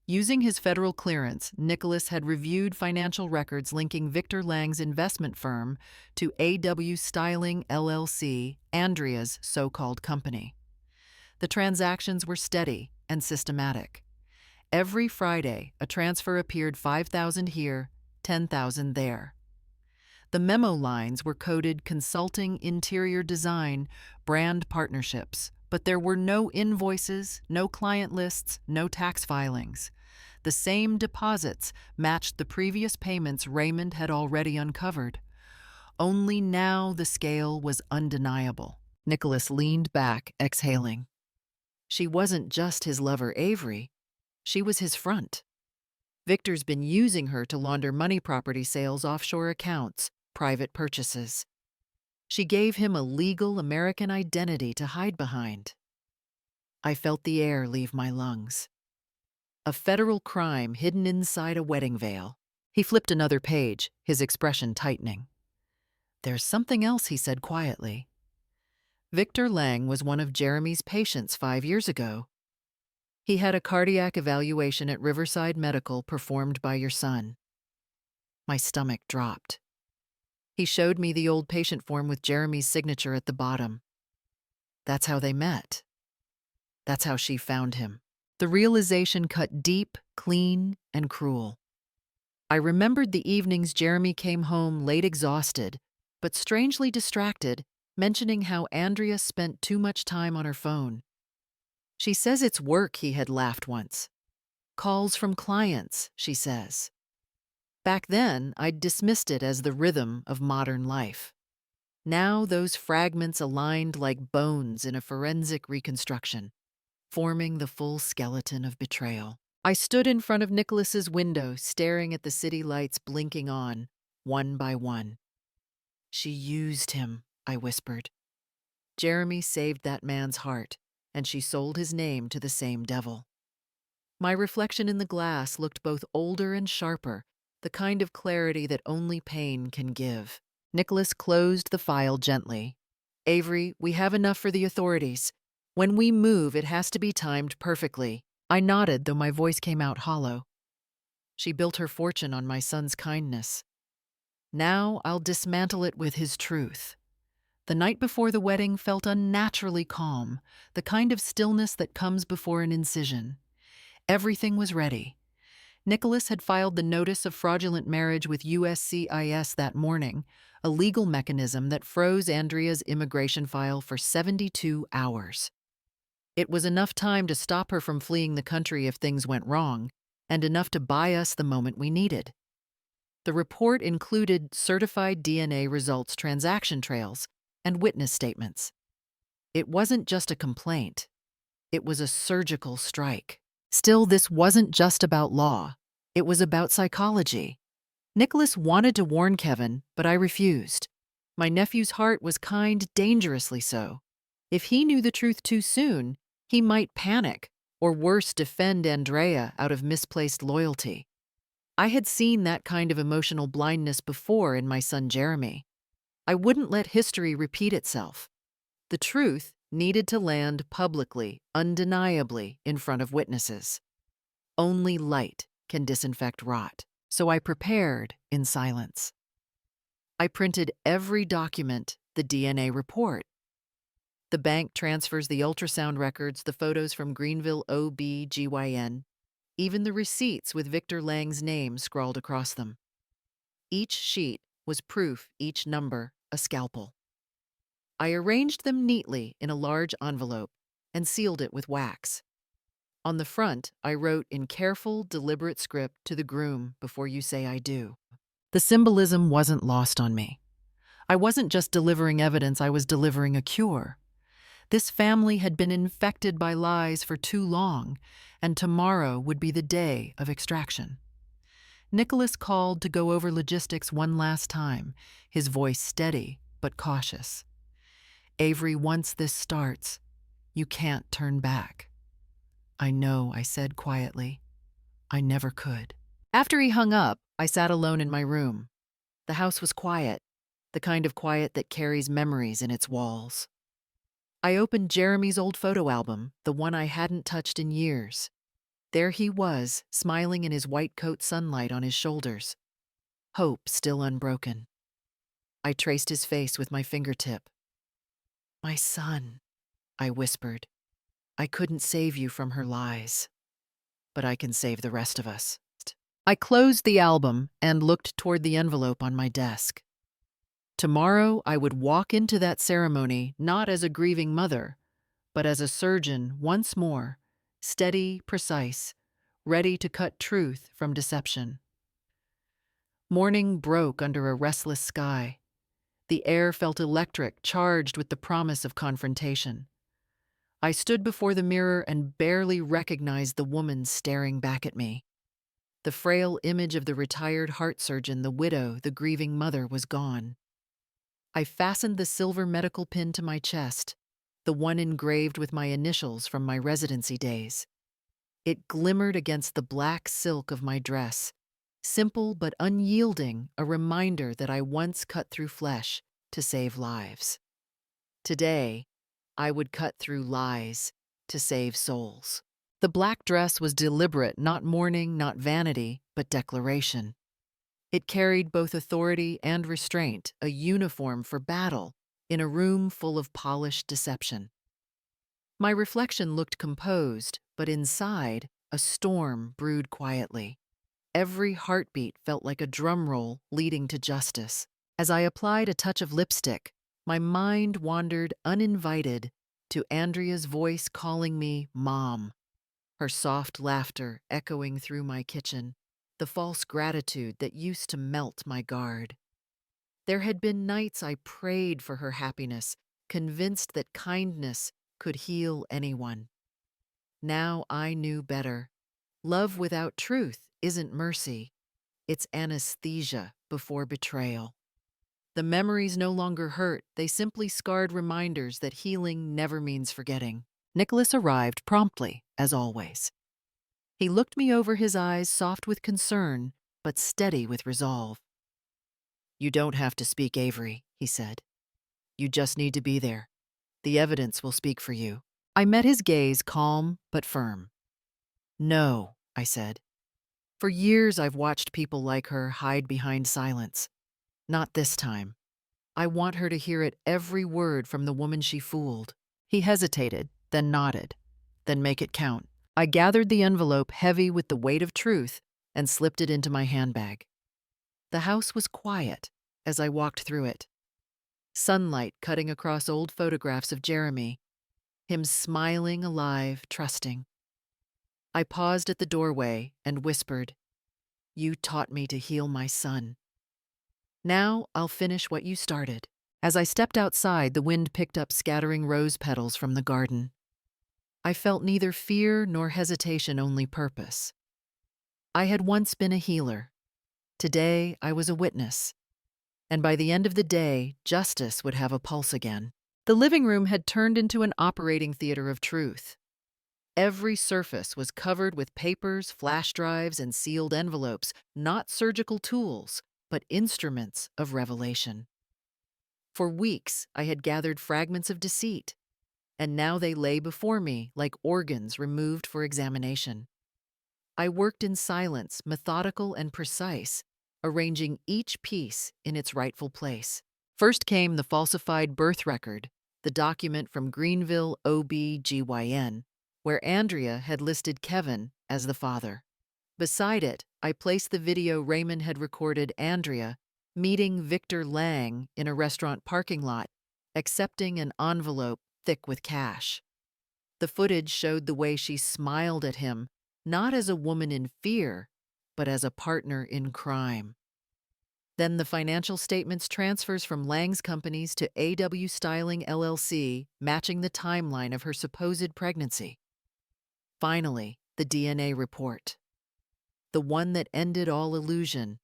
Using his federal clearance, Nicholas had reviewed financial records linking Victor Lang's investment firm to A.W. Styling LLC, Andrea's so-called company. The transactions were steady and systematic. Every Friday, a transfer appeared, 5,000 here, 10,000 there. The memo lines were coded consulting, interior design, brand partnerships, but there were no invoices, no client lists, no tax filings. The same deposits matched the previous payments Raymond had already uncovered. Only now the scale was undeniable. Nicholas leaned back, exhaling. She wasn't just his lover, Avery. She was his front. Victor's been using her to launder money, property sales, offshore accounts, private purchases. She gave him a legal American identity to hide behind. I felt the air leave my lungs. A federal crime hidden inside a wedding veil. He flipped another page, his expression tightening. "There's something else," he said quietly. "Victor Lang was one of Jeremy's patients 5 years ago. He had a cardiac evaluation at Riverside Medical performed by your son." My stomach dropped. He showed me the old patient form with Jeremy's signature at the bottom. That's how they met. That's how she found him. The realization cut deep, clean, and cruel. I remembered the evenings Jeremy came home late, exhausted, but strangely distracted, mentioning how Andrea spent too much time on her phone. "She says it's work," he had laughed once. "Calls from clients," she says. Back then, I'd dismissed it as the rhythm of modern life. Now those fragments aligned like bones in a forensic reconstruction, forming the full skeleton of betrayal. I stood in front of Nicholas's window, staring at the city lights blinking on, one by one. "She used him," I whispered. "Jeremy saved that man's heart, and she sold his name to the same devil." My reflection in the glass looked both older and sharper, the kind of clarity that only pain can give. Nicholas closed the file gently. "Avery, we have enough for the authorities. When we move, it has to be timed perfectly." I nodded, though my voice came out hollow. "She built her fortune on my son's kindness. Now I'll dismantle it with his truth." The night before the wedding felt unnaturally calm, the kind of stillness that comes before an incision. Everything was ready. Nicholas had filed the notice of fraudulent marriage with USCIS that morning, a legal mechanism that froze Andrea's immigration file for 72 hours. It was enough time to stop her from fleeing the country if things went wrong, and enough to buy us the moment we needed. The report included certified DNA results, transaction trails, and witness statements. It wasn't just a complaint. It was a surgical strike. Still, this wasn't just about law. It was about psychology. Nicholas wanted to warn Kevin, but I refused. My nephew's heart was kind, dangerously so. If he knew the truth too soon, he might panic, or worse, defend Andrea out of misplaced loyalty. I had seen that kind of emotional blindness before in my son Jeremy. I wouldn't let history repeat itself. The truth needed to land publicly, undeniably, in front of witnesses. Only light can disinfect rot, so I prepared in silence. I printed every document, the DNA report. The bank transfers, the ultrasound records, the photos from Greenville OB/GYN, even the receipts with Victor Lang's name scrawled across them. Each sheet was proof, each number a scalpel. I arranged them neatly in a large envelope and sealed it with wax. On the front, I wrote in careful, deliberate script, "To the groom, before you say I do." The symbolism wasn't lost on me. I wasn't just delivering evidence, I was delivering a cure. This family had been infected by lies for too long, and tomorrow would be the day of extraction. Nicholas called to go over logistics one last time, his voice steady but cautious. "Avery, once this starts, you can't turn back." "I know," I said quietly. "I never could." After he hung up, I sat alone in my room. The house was quiet, the kind of quiet that carries memories in its walls. I opened Jeremy's old photo album, the one I hadn't touched in years. There he was, smiling in his white coat, sunlight on his shoulders. Hope still unbroken. I traced his face with my fingertip. "My son," I whispered. "I couldn't save you from her lies, but I can save the rest of us." I closed the album and looked toward the envelope on my desk. Tomorrow I would walk into that ceremony not as a grieving mother, but as a surgeon once more, steady, precise, ready to cut truth from deception. Morning broke under a restless sky. The air felt electric, charged with the promise of confrontation. I stood before the mirror and barely recognized the woman staring back at me. The frail image of the retired heart surgeon, the widow, the grieving mother, was gone. I fastened the silver medical pin to my chest, the one engraved with my initials from my residency days. It glimmered against the black silk of my dress, simple but unyielding, a reminder that I once cut through flesh to save lives. Today, I would cut through lies to save souls. The black dress was deliberate, not mourning, not vanity, but declaration. It carried both authority and restraint, a uniform for battle in a room full of polished deception. My reflection looked composed, but inside, a storm brewed quietly. Every heartbeat felt like a drum roll leading to justice. As I applied a touch of lipstick, my mind wandered uninvited to Andrea's voice calling me Mom, her soft laughter echoing through my kitchen, the false gratitude that used to melt my guard. There had been nights I prayed for her happiness, convinced that kindness could heal anyone. Now I knew better. Love without truth isn't mercy, it's anesthesia before betrayal. The memories no longer hurt, they simply scarred reminders that healing never means forgetting. Nicholas arrived promptly, as always. He looked me over, his eyes soft with concern, but steady with resolve. "You don't have to speak, Avery," he said. "You just need to be there. The evidence will speak for you." I met his gaze, calm but firm. "No," I said. "For years I've watched people like her hide behind silence. Not this time. I want her to hear it, every word from the woman she fooled." He hesitated, then nodded. "Then make it count." I gathered the envelope, heavy with the weight of truth, and slipped it into my handbag. The house was quiet as I walked through it. Sunlight cutting across old photographs of Jeremy, him smiling, alive, trusting. I paused at the doorway and whispered, "You taught me to heal my son. Now I'll finish what you started." As I stepped outside, the wind picked up scattering rose petals from the garden. I felt neither fear nor hesitation, only purpose. I had once been a healer. Today I was a witness. And by the end of the day, justice would have a pulse again. The living room had turned into an operating theater of truth. Every surface was covered with papers, flash drives, and sealed envelopes, not surgical tools, but instruments of revelation. For weeks, I had gathered fragments of deceit, and now they lay before me like organs removed for examination. I worked in silence, methodical and precise, arranging each piece in its rightful place. First came the falsified birth record, the document from Greenville, OB/GYN, where Andrea had listed Kevin as the father. Beside it, I placed the video Raymond had recorded Andrea meeting Victor Lang in a restaurant parking lot, accepting an envelope thick with cash. The footage showed the way she smiled at him, not as a woman in fear, but as a partner in crime. Then the financial statements, transfers from Lang's companies to AW Styling LLC, matching the timeline of her supposed pregnancy. Finally, the DNA report. The one that ended all illusion.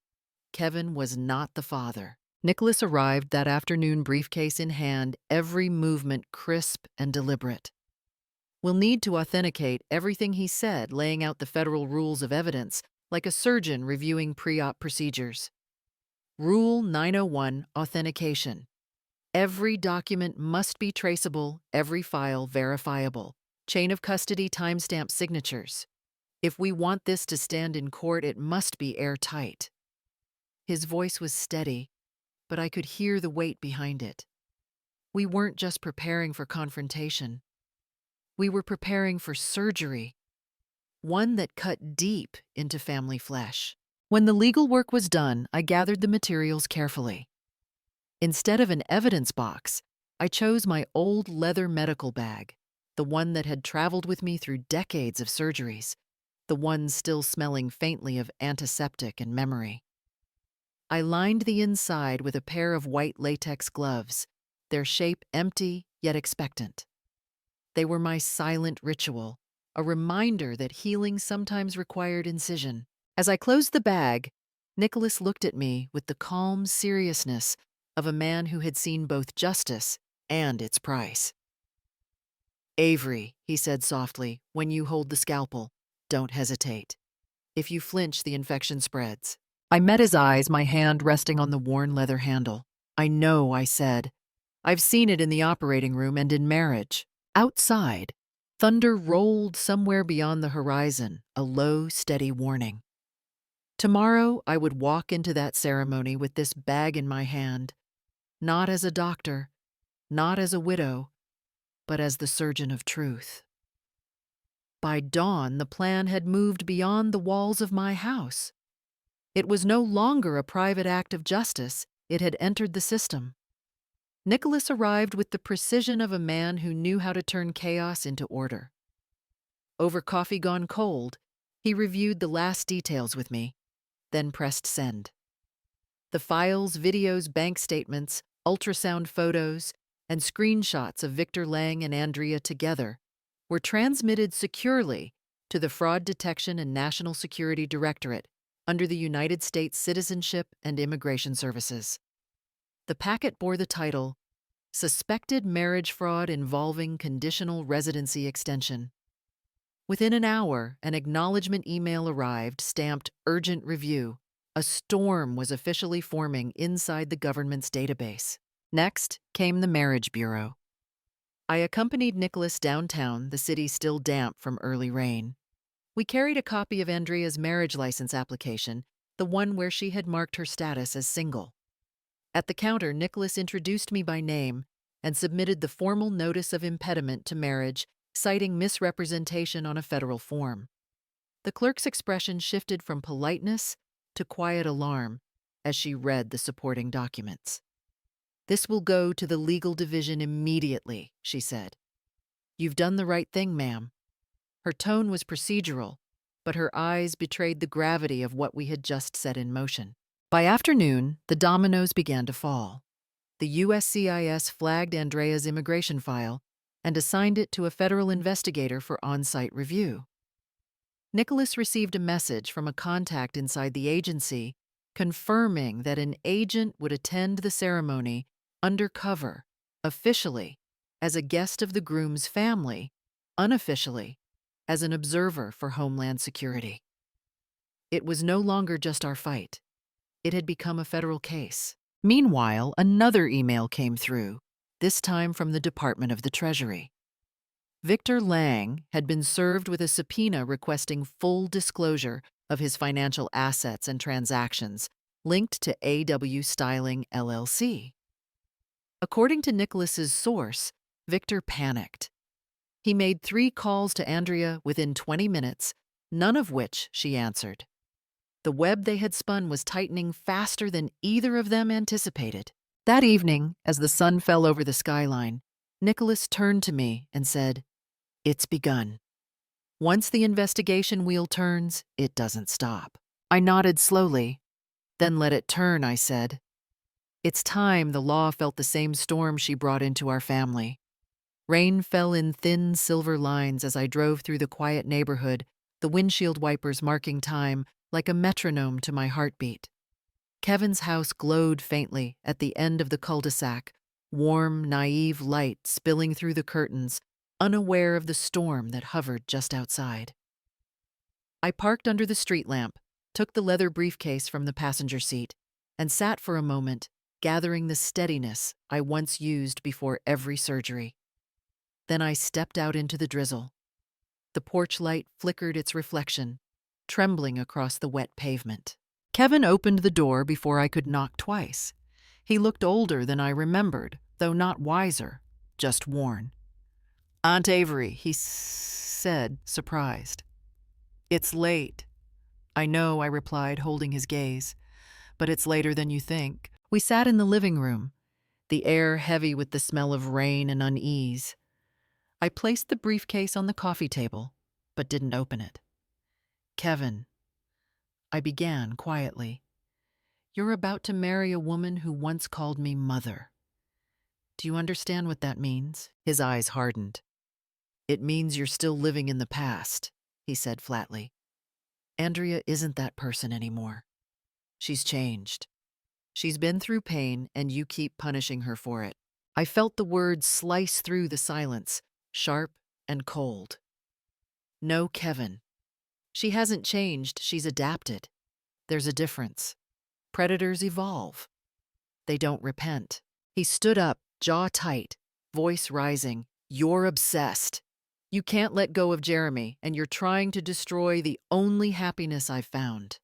Kevin was not the father. Nicholas arrived that afternoon, briefcase in hand, every movement crisp and deliberate. "We'll need to authenticate everything he said," laying out the federal rules of evidence, like a surgeon reviewing pre-op procedures. Rule 901, authentication. Every document must be traceable, every file verifiable. Chain of custody, timestamp, signatures. If we want this to stand in court, it must be airtight. His voice was steady, but I could hear the weight behind it. We weren't just preparing for confrontation. We were preparing for surgery, one that cut deep into family flesh. When the legal work was done, I gathered the materials carefully. Instead of an evidence box, I chose my old leather medical bag, the one that had traveled with me through decades of surgeries, the one still smelling faintly of antiseptic and memory. I lined the inside with a pair of white latex gloves, their shape empty yet expectant. They were my silent ritual, a reminder that healing sometimes required incision. As I closed the bag, Nicholas looked at me with the calm seriousness of a man who had seen both justice and its price. "Avery," he said softly, "when you hold the scalpel, don't hesitate. If you flinch, the infection spreads." I met his eyes, my hand resting on the worn leather handle. "I know," I said. "I've seen it in the operating room and in marriage." Outside, thunder rolled somewhere beyond the horizon, a low, steady warning. Tomorrow, I would walk into that ceremony with this bag in my hand, not as a doctor, not as a widow, but as the surgeon of truth. By dawn, the plan had moved beyond the walls of my house. It was no longer a private act of justice, it had entered the system. Nicholas arrived with the precision of a man who knew how to turn chaos into order. Over coffee gone cold, he reviewed the last details with me, then pressed send. The files, videos, bank statements, ultrasound photos, and screenshots of Victor Lang and Andrea together were transmitted securely to the Fraud Detection and National Security Directorate under the United States Citizenship and Immigration Services. The packet bore the title, "Suspected Marriage Fraud Involving Conditional Residency Extension." Within an hour, an acknowledgement email arrived stamped "Urgent Review." A storm was officially forming inside the government's database. Next came the Marriage Bureau. I accompanied Nicholas downtown, the city still damp from early rain. We carried a copy of Andrea's marriage license application, the one where she had marked her status as single. At the counter, Nicholas introduced me by name and submitted the formal notice of impediment to marriage, citing misrepresentation on a federal form. The clerk's expression shifted from politeness to quiet alarm as she read the supporting documents. "This will go to the legal division immediately," she said. "You've done the right thing, ma'am." Her tone was procedural, but her eyes betrayed the gravity of what we had just set in motion. By afternoon, the dominoes began to fall. The USCIS flagged Andrea's immigration file and assigned it to a federal investigator for on-site review. Nicholas received a message from a contact inside the agency confirming that an agent would attend the ceremony undercover, officially, as a guest of the groom's family, unofficially, as an observer for Homeland Security. It was no longer just our fight. It had become a federal case. Meanwhile, another email came through, this time from the Department of the Treasury. Victor Lang had been served with a subpoena requesting full disclosure of his financial assets and transactions linked to AW Styling LLC. According to Nicholas's source, Victor panicked. He made 3 calls to Andrea within 20 minutes, none of which she answered. The web they had spun was tightening faster than either of them anticipated. That evening, as the sun fell over the skyline, Nicholas turned to me and said, "It's begun. Once the investigation wheel turns, it doesn't stop." I nodded slowly. "Then let it turn," I said. It's time the law felt the same storm she brought into our family. Rain fell in thin silver lines as I drove through the quiet neighborhood, the windshield wipers marking time like a metronome to my heartbeat. Kevin's house glowed faintly at the end of the cul-de-sac, warm, naive light spilling through the curtains, unaware of the storm that hovered just outside. I parked under the street lamp, took the leather briefcase from the passenger seat, and sat for a moment, gathering the steadiness I once used before every surgery. Then I stepped out into the drizzle. The porch light flickered its reflection, trembling across the wet pavement. Kevin opened the door before I could knock twice. He looked older than I remembered, though not wiser, just worn. "Aunt Avery," he said, surprised. "It's late." "I know," I replied, holding his gaze. "But it's later than you think." We sat in the living room, the air heavy with the smell of rain and unease. I placed the briefcase on the coffee table, but didn't open it. "Kevin," I began quietly, You're about to marry a woman who once called me mother. Do you understand what that means?" His eyes hardened. "It means you're still living in the past," he said flatly. "Andrea isn't that person anymore. She's changed. She's been through pain, and you keep punishing her for it." I felt the words slice through the silence, sharp and cold. "No, Kevin. She hasn't changed, she's adapted. There's a difference. Predators evolve. They don't repent." He stood up, jaw tight, voice rising. "You're obsessed. You can't let go of Jeremy, and you're trying to destroy the only happiness I've found.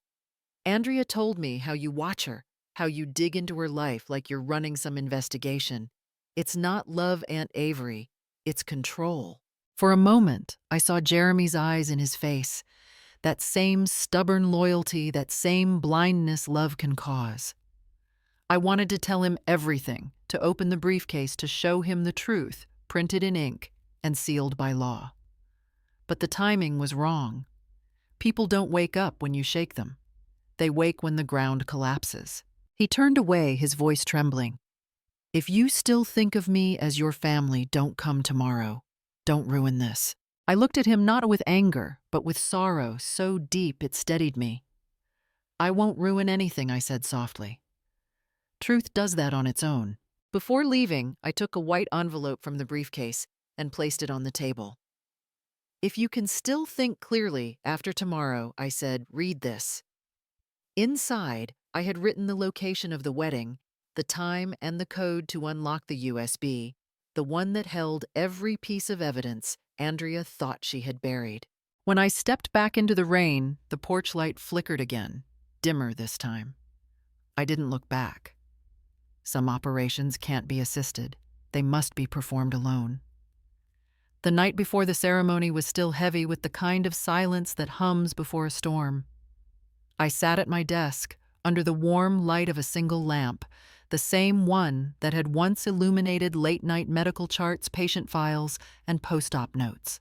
Andrea told me how you watch her, how you dig into her life like you're running some investigation. It's not love, Aunt Avery. It's control." For a moment, I saw Jeremy's eyes in his face. That same stubborn loyalty, that same blindness love can cause. I wanted to tell him everything, to open the briefcase to show him the truth, printed in ink and sealed by law. But the timing was wrong. People don't wake up when you shake them. They wake when the ground collapses. He turned away, his voice trembling. "If you still think of me as your family, don't come tomorrow. Don't ruin this." I looked at him not with anger, but with sorrow so deep it steadied me. "I won't ruin anything," I said softly. "Truth does that on its own." Before leaving, I took a white envelope from the briefcase and placed it on the table. "If you can still think clearly after tomorrow," I said, "read this." Inside, I had written the location of the wedding, the time and the code to unlock the USB, the one that held every piece of evidence Andrea thought she had buried. When I stepped back into the rain, the porch light flickered again, dimmer this time. I didn't look back. Some operations can't be assisted. They must be performed alone. The night before the ceremony was still heavy with the kind of silence that hums before a storm. I sat at my desk, under the warm light of a single lamp, the same one that had once illuminated late-night medical charts, patient files, and post-op notes.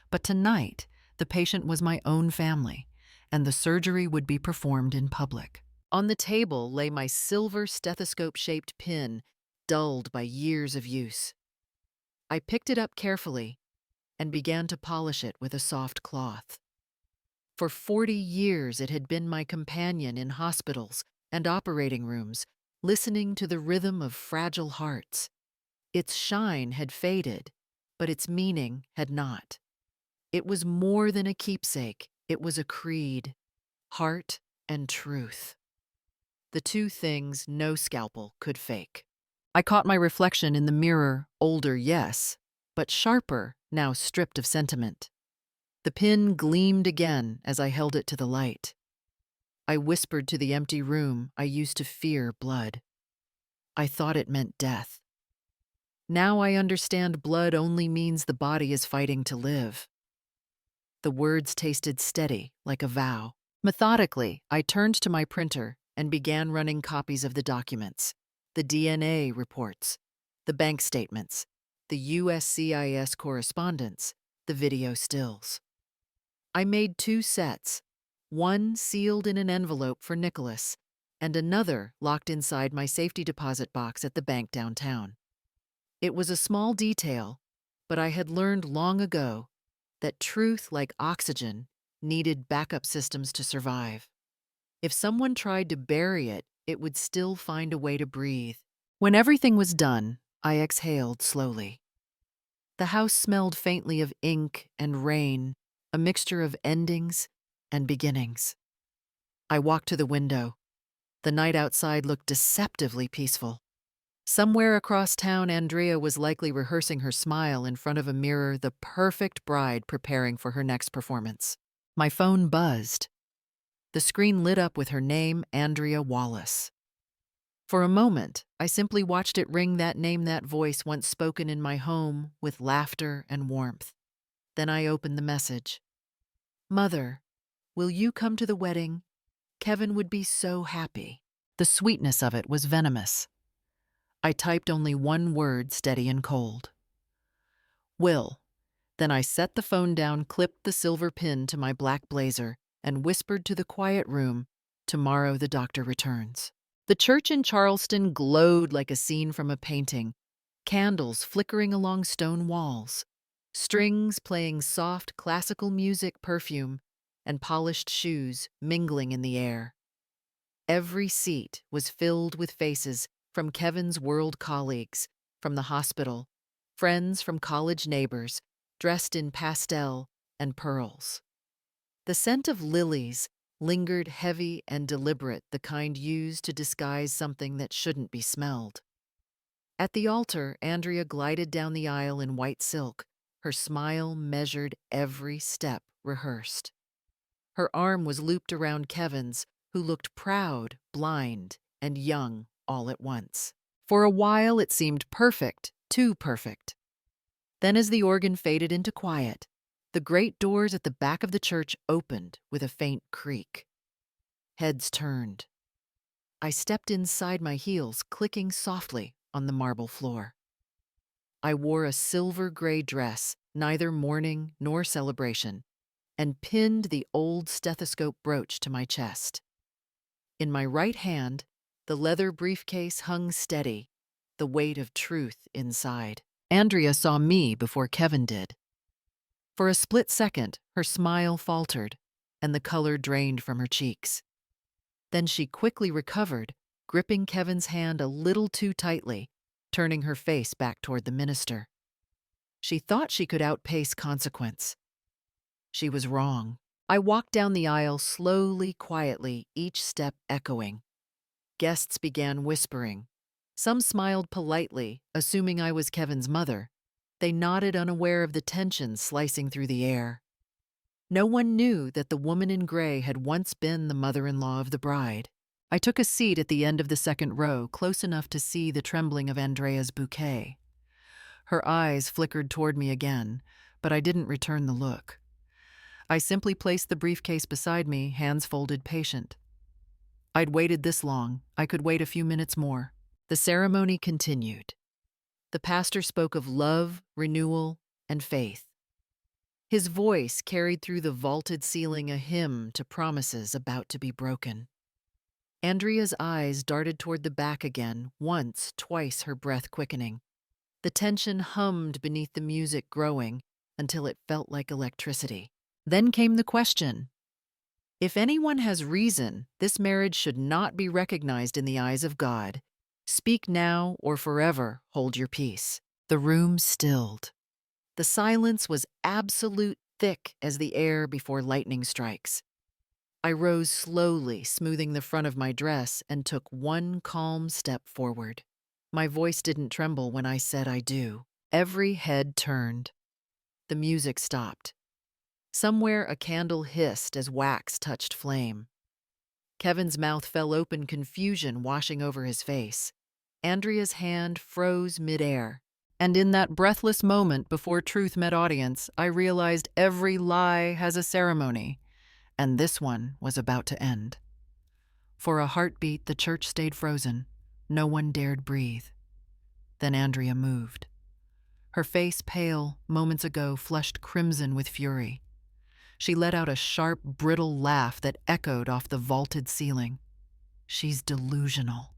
But tonight, the patient was my own family, and the surgery would be performed in public. On the table lay my silver stethoscope-shaped pin, dulled by years of use. I picked it up carefully and began to polish it with a soft cloth. For 40 years it had been my companion in hospitals and operating rooms, listening to the rhythm of fragile hearts. Its shine had faded, but its meaning had not. It was more than a keepsake, it was a creed, heart and truth. The two things no scalpel could fake. I caught my reflection in the mirror, older, yes, but sharper, now stripped of sentiment. The pin gleamed again as I held it to the light. I whispered to the empty room I used to fear blood. I thought it meant death. Now I understand blood only means the body is fighting to live. The words tasted steady, like a vow. Methodically, I turned to my printer and began running copies of the documents, the DNA reports, the bank statements, the USCIS correspondence, the video stills. I made 2 sets, one sealed in an envelope for Nicholas, and another locked inside my safety deposit box at the bank downtown. It was a small detail, but I had learned long ago that truth, like oxygen, needed backup systems to survive. If someone tried to bury it, it would still find a way to breathe. When everything was done, I exhaled slowly. The house smelled faintly of ink and rain, a mixture of endings and beginnings. I walked to the window. The night outside looked deceptively peaceful. Somewhere across town, Andrea was likely rehearsing her smile in front of a mirror, the perfect bride preparing for her next performance. My phone buzzed. The screen lit up with her name, Andrea Wallace. For a moment, I simply watched it ring, that name, that voice once spoken in my home with laughter and warmth. Then I opened the message. "Mother, will you come to the wedding? Kevin would be so happy." The sweetness of it was venomous. I typed only one word, steady and cold. "Will." Then I set the phone down, clipped the silver pin to my black blazer, and whispered to the quiet room, "Tomorrow the doctor returns." The church in Charleston glowed like a scene from a painting, candles flickering along stone walls, strings playing soft classical music perfume, and polished shoes mingling in the air. Every seat was filled with faces from Kevin's world colleagues, from the hospital, friends from college neighbors, dressed in pastel and pearls. The scent of lilies lingered heavy and deliberate, the kind used to disguise something that shouldn't be smelled. At the altar, Andrea glided down the aisle in white silk, her smile measured, every step rehearsed. Her arm was looped around Kevin's, who looked proud, blind, and young all at once. For a while it seemed perfect, too perfect. Then as the organ faded into quiet, the great doors at the back of the church opened with a faint creak. Heads turned. I stepped inside, my heels clicking softly on the marble floor. I wore a silver-gray dress, neither mourning nor celebration, and pinned the old stethoscope brooch to my chest. In my right hand, the leather briefcase hung steady, the weight of truth inside. Andrea saw me before Kevin did. For a split second, her smile faltered, and the color drained from her cheeks. Then she quickly recovered, gripping Kevin's hand a little too tightly, turning her face back toward the minister. She thought she could outpace consequence. She was wrong. I walked down the aisle slowly, quietly, each step echoing. Guests began whispering. Some smiled politely, assuming I was Kevin's mother. They nodded, unaware of the tension slicing through the air. No one knew that the woman in gray had once been the mother-in-law of the bride. I took a seat at the end of the second row, close enough to see the trembling of Andrea's bouquet. Her eyes flickered toward me again, but I didn't return the look. I simply placed the briefcase beside me, hands folded, patient. I'd waited this long, I could wait a few minutes more. The ceremony continued. The pastor spoke of love, renewal, and faith. His voice carried through the vaulted ceiling a hymn to promises about to be broken. Andrea's eyes darted toward the back again, once, twice, her breath quickening. The tension hummed beneath the music, growing until it felt like electricity. Then came the question. If anyone has reason, this marriage should not be recognized in the eyes of God. Speak now or forever hold your peace. The room stilled. The silence was absolute, thick as the air before lightning strikes. I rose slowly, smoothing the front of my dress, and took one calm step forward. My voice didn't tremble when I said I do. Every head turned. The music stopped. Somewhere a candle hissed as wax touched flame. Kevin's mouth fell open, confusion washing over his face. Andrea's hand froze midair. And in that breathless moment before truth met audience, I realized every lie has a ceremony, and this one was about to end. For a heartbeat, the church stayed frozen. No one dared breathe. Then Andrea moved. Her face, pale, moments ago, flushed crimson with fury. She let out a sharp, brittle laugh that echoed off the vaulted ceiling. "She's delusional,"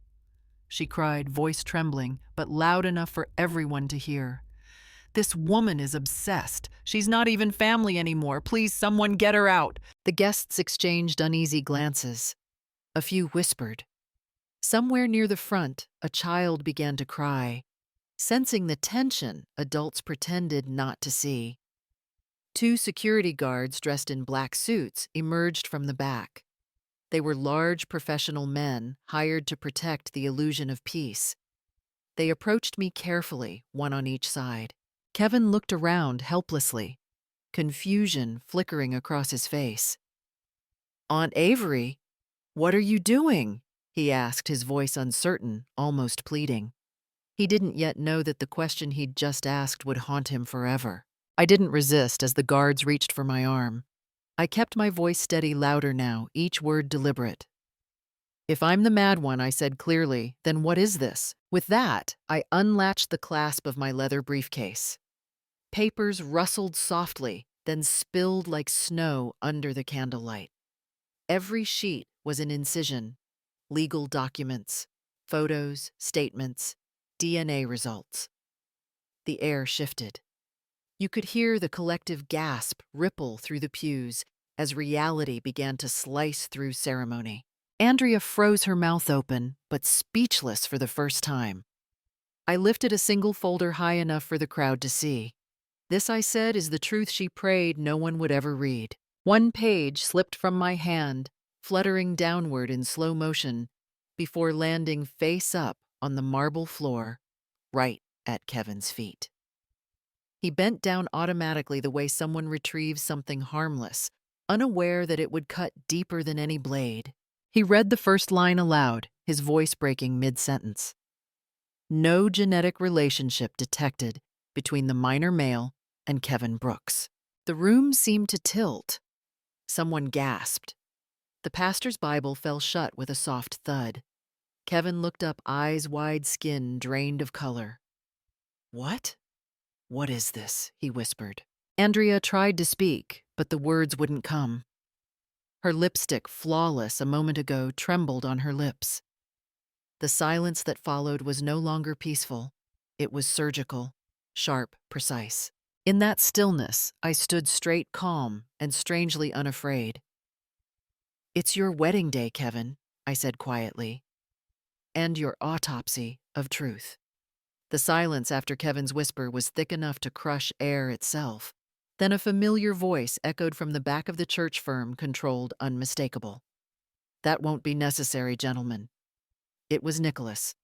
she cried, voice trembling, but loud enough for everyone to hear. "This woman is obsessed. She's not even family anymore. Please, someone get her out." The guests exchanged uneasy glances. A few whispered. Somewhere near the front, a child began to cry. Sensing the tension, adults pretended not to see. Two security guards dressed in black suits emerged from the back. They were large professional men hired to protect the illusion of peace. They approached me carefully, one on each side. Kevin looked around helplessly, confusion flickering across his face. "Aunt Avery, what are you doing?" he asked, his voice uncertain, almost pleading. He didn't yet know that the question he'd just asked would haunt him forever. I didn't resist as the guards reached for my arm. I kept my voice steady, louder now, each word deliberate. "If I'm the mad one," I said clearly, "then what is this?" With that, I unlatched the clasp of my leather briefcase. Papers rustled softly, then spilled like snow under the candlelight. Every sheet was an incision, legal documents, photos, statements, DNA results. The air shifted. You could hear the collective gasp ripple through the pews as reality began to slice through ceremony. Andrea froze her mouth open, but speechless for the first time. I lifted a single folder high enough for the crowd to see. This, I said, is the truth she prayed no one would ever read. One page slipped from my hand, fluttering downward in slow motion, before landing face up on the marble floor, right at Kevin's feet. He bent down automatically the way someone retrieves something harmless, unaware that it would cut deeper than any blade. He read the first line aloud, his voice breaking mid-sentence. No genetic relationship detected between the minor male and Kevin Brooks. The room seemed to tilt. Someone gasped. The pastor's Bible fell shut with a soft thud. Kevin looked up, eyes wide, skin drained of color. "What? What is this?" he whispered. Andrea tried to speak, but the words wouldn't come. Her lipstick, flawless a moment ago, trembled on her lips. The silence that followed was no longer peaceful. It was surgical, sharp, precise. In that stillness, I stood straight, calm, and strangely unafraid. "It's your wedding day, Kevin," I said quietly, "and your autopsy of truth." The silence after Kevin's whisper was thick enough to crush air itself. Then a familiar voice echoed from the back of the church firm, controlled, unmistakable. "That won't be necessary, gentlemen." It was Nicholas.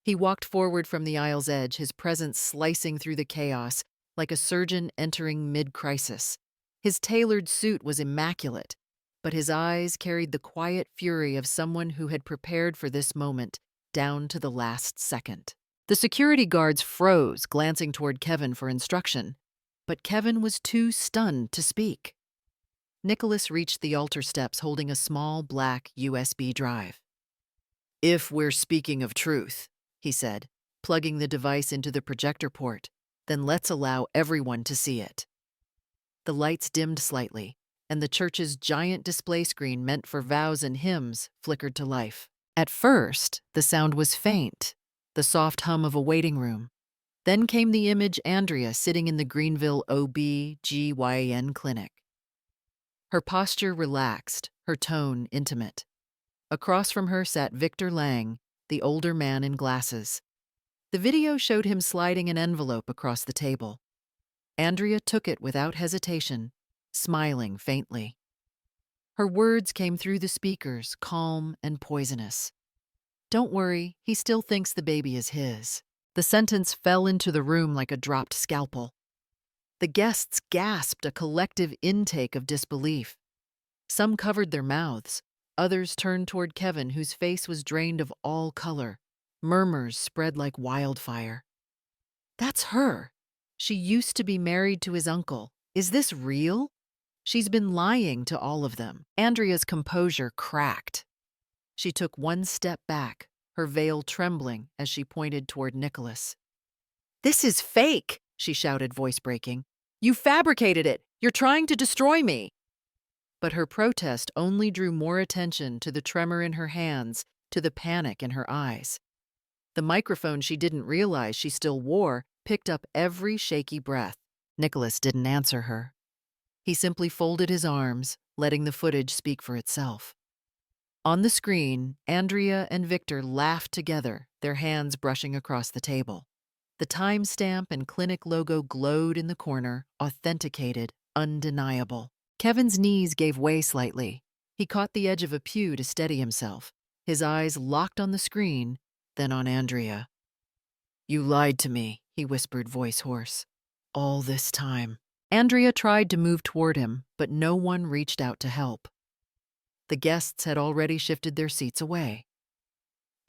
He walked forward from the aisle's edge, his presence slicing through the chaos like a surgeon entering mid-crisis. His tailored suit was immaculate, but his eyes carried the quiet fury of someone who had prepared for this moment down to the last second. The security guards froze, glancing toward Kevin for instruction, but Kevin was too stunned to speak. Nicholas reached the altar steps holding a small black USB drive. "If we're speaking of truth," he said, plugging the device into the projector port, "then let's allow everyone to see it." The lights dimmed slightly, and the church's giant display screen meant for vows and hymns flickered to life. At first, the sound was faint, the soft hum of a waiting room. Then came the image Andrea sitting in the Greenville OB/GYN clinic. Her posture relaxed, her tone intimate. Across from her sat Victor Lang, the older man in glasses. The video showed him sliding an envelope across the table. Andrea took it without hesitation, smiling faintly. Her words came through the speakers, calm and poisonous. "Don't worry, he still thinks the baby is his." The sentence fell into the room like a dropped scalpel. The guests gasped, a collective intake of disbelief. Some covered their mouths. Others turned toward Kevin, whose face was drained of all color. Murmurs spread like wildfire. "That's her. She used to be married to his uncle. Is this real? She's been lying to all of them." Andrea's composure cracked. She took one step back, her veil trembling as she pointed toward Nicholas. "This is fake," she shouted, voice breaking. "You fabricated it. You're trying to destroy me." But her protest only drew more attention, to the tremor in her hands, to the panic in her eyes. The microphone she didn't realize she still wore picked up every shaky breath. Nicholas didn't answer her. He simply folded his arms, letting the footage speak for itself. On the screen, Andrea and Victor laughed together, their hands brushing across the table. The timestamp and clinic logo glowed in the corner, authenticated, undeniable. Kevin's knees gave way slightly. He caught the edge of a pew to steady himself, his eyes locked on the screen, then on Andrea. "You lied to me," he whispered, voice hoarse. "All this time." Andrea tried to move toward him, but no one reached out to help. The guests had already shifted their seats away.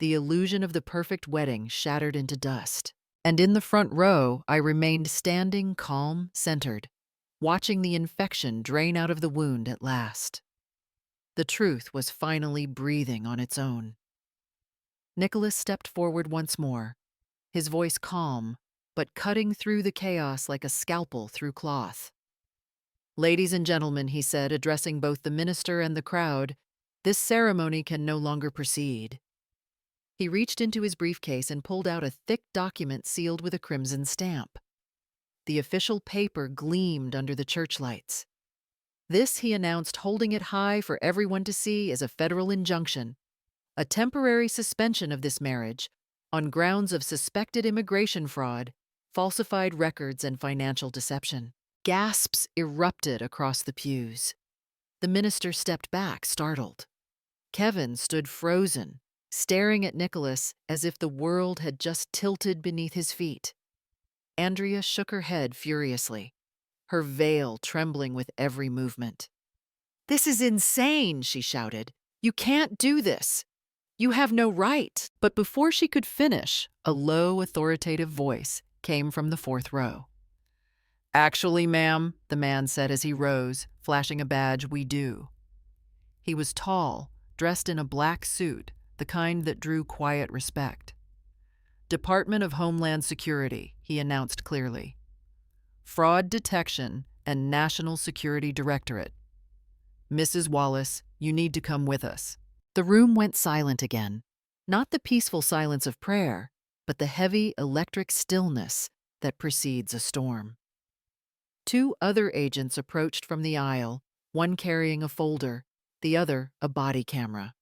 The illusion of the perfect wedding shattered into dust. And in the front row, I remained standing, calm, centered, watching the infection drain out of the wound at last. The truth was finally breathing on its own. Nicholas stepped forward once more, his voice calm, but cutting through the chaos like a scalpel through cloth. "Ladies and gentlemen," he said, addressing both the minister and the crowd, This ceremony can no longer proceed." He reached into his briefcase and pulled out a thick document sealed with a crimson stamp. The official paper gleamed under the church lights. This, he announced, holding it high for everyone to see, is a federal injunction, a temporary suspension of this marriage on grounds of suspected immigration fraud, falsified records, and financial deception. Gasps erupted across the pews. The minister stepped back, startled. Kevin stood frozen, staring at Nicholas as if the world had just tilted beneath his feet. Andrea shook her head furiously, her veil trembling with every movement. "This is insane," she shouted. "You can't do this. You have no right." But before she could finish, a low, authoritative voice came from the fourth row. "Actually, ma'am," the man said as he rose, flashing a badge, "we do." He was tall, dressed in a black suit, the kind that drew quiet respect. "Department of Homeland Security," he announced clearly. "Fraud Detection and National Security Directorate. Mrs. Wallace, you need to come with us." The room went silent again, not the peaceful silence of prayer, but the heavy electric stillness that precedes a storm. Two other agents approached from the aisle, one carrying a folder, the other a body camera.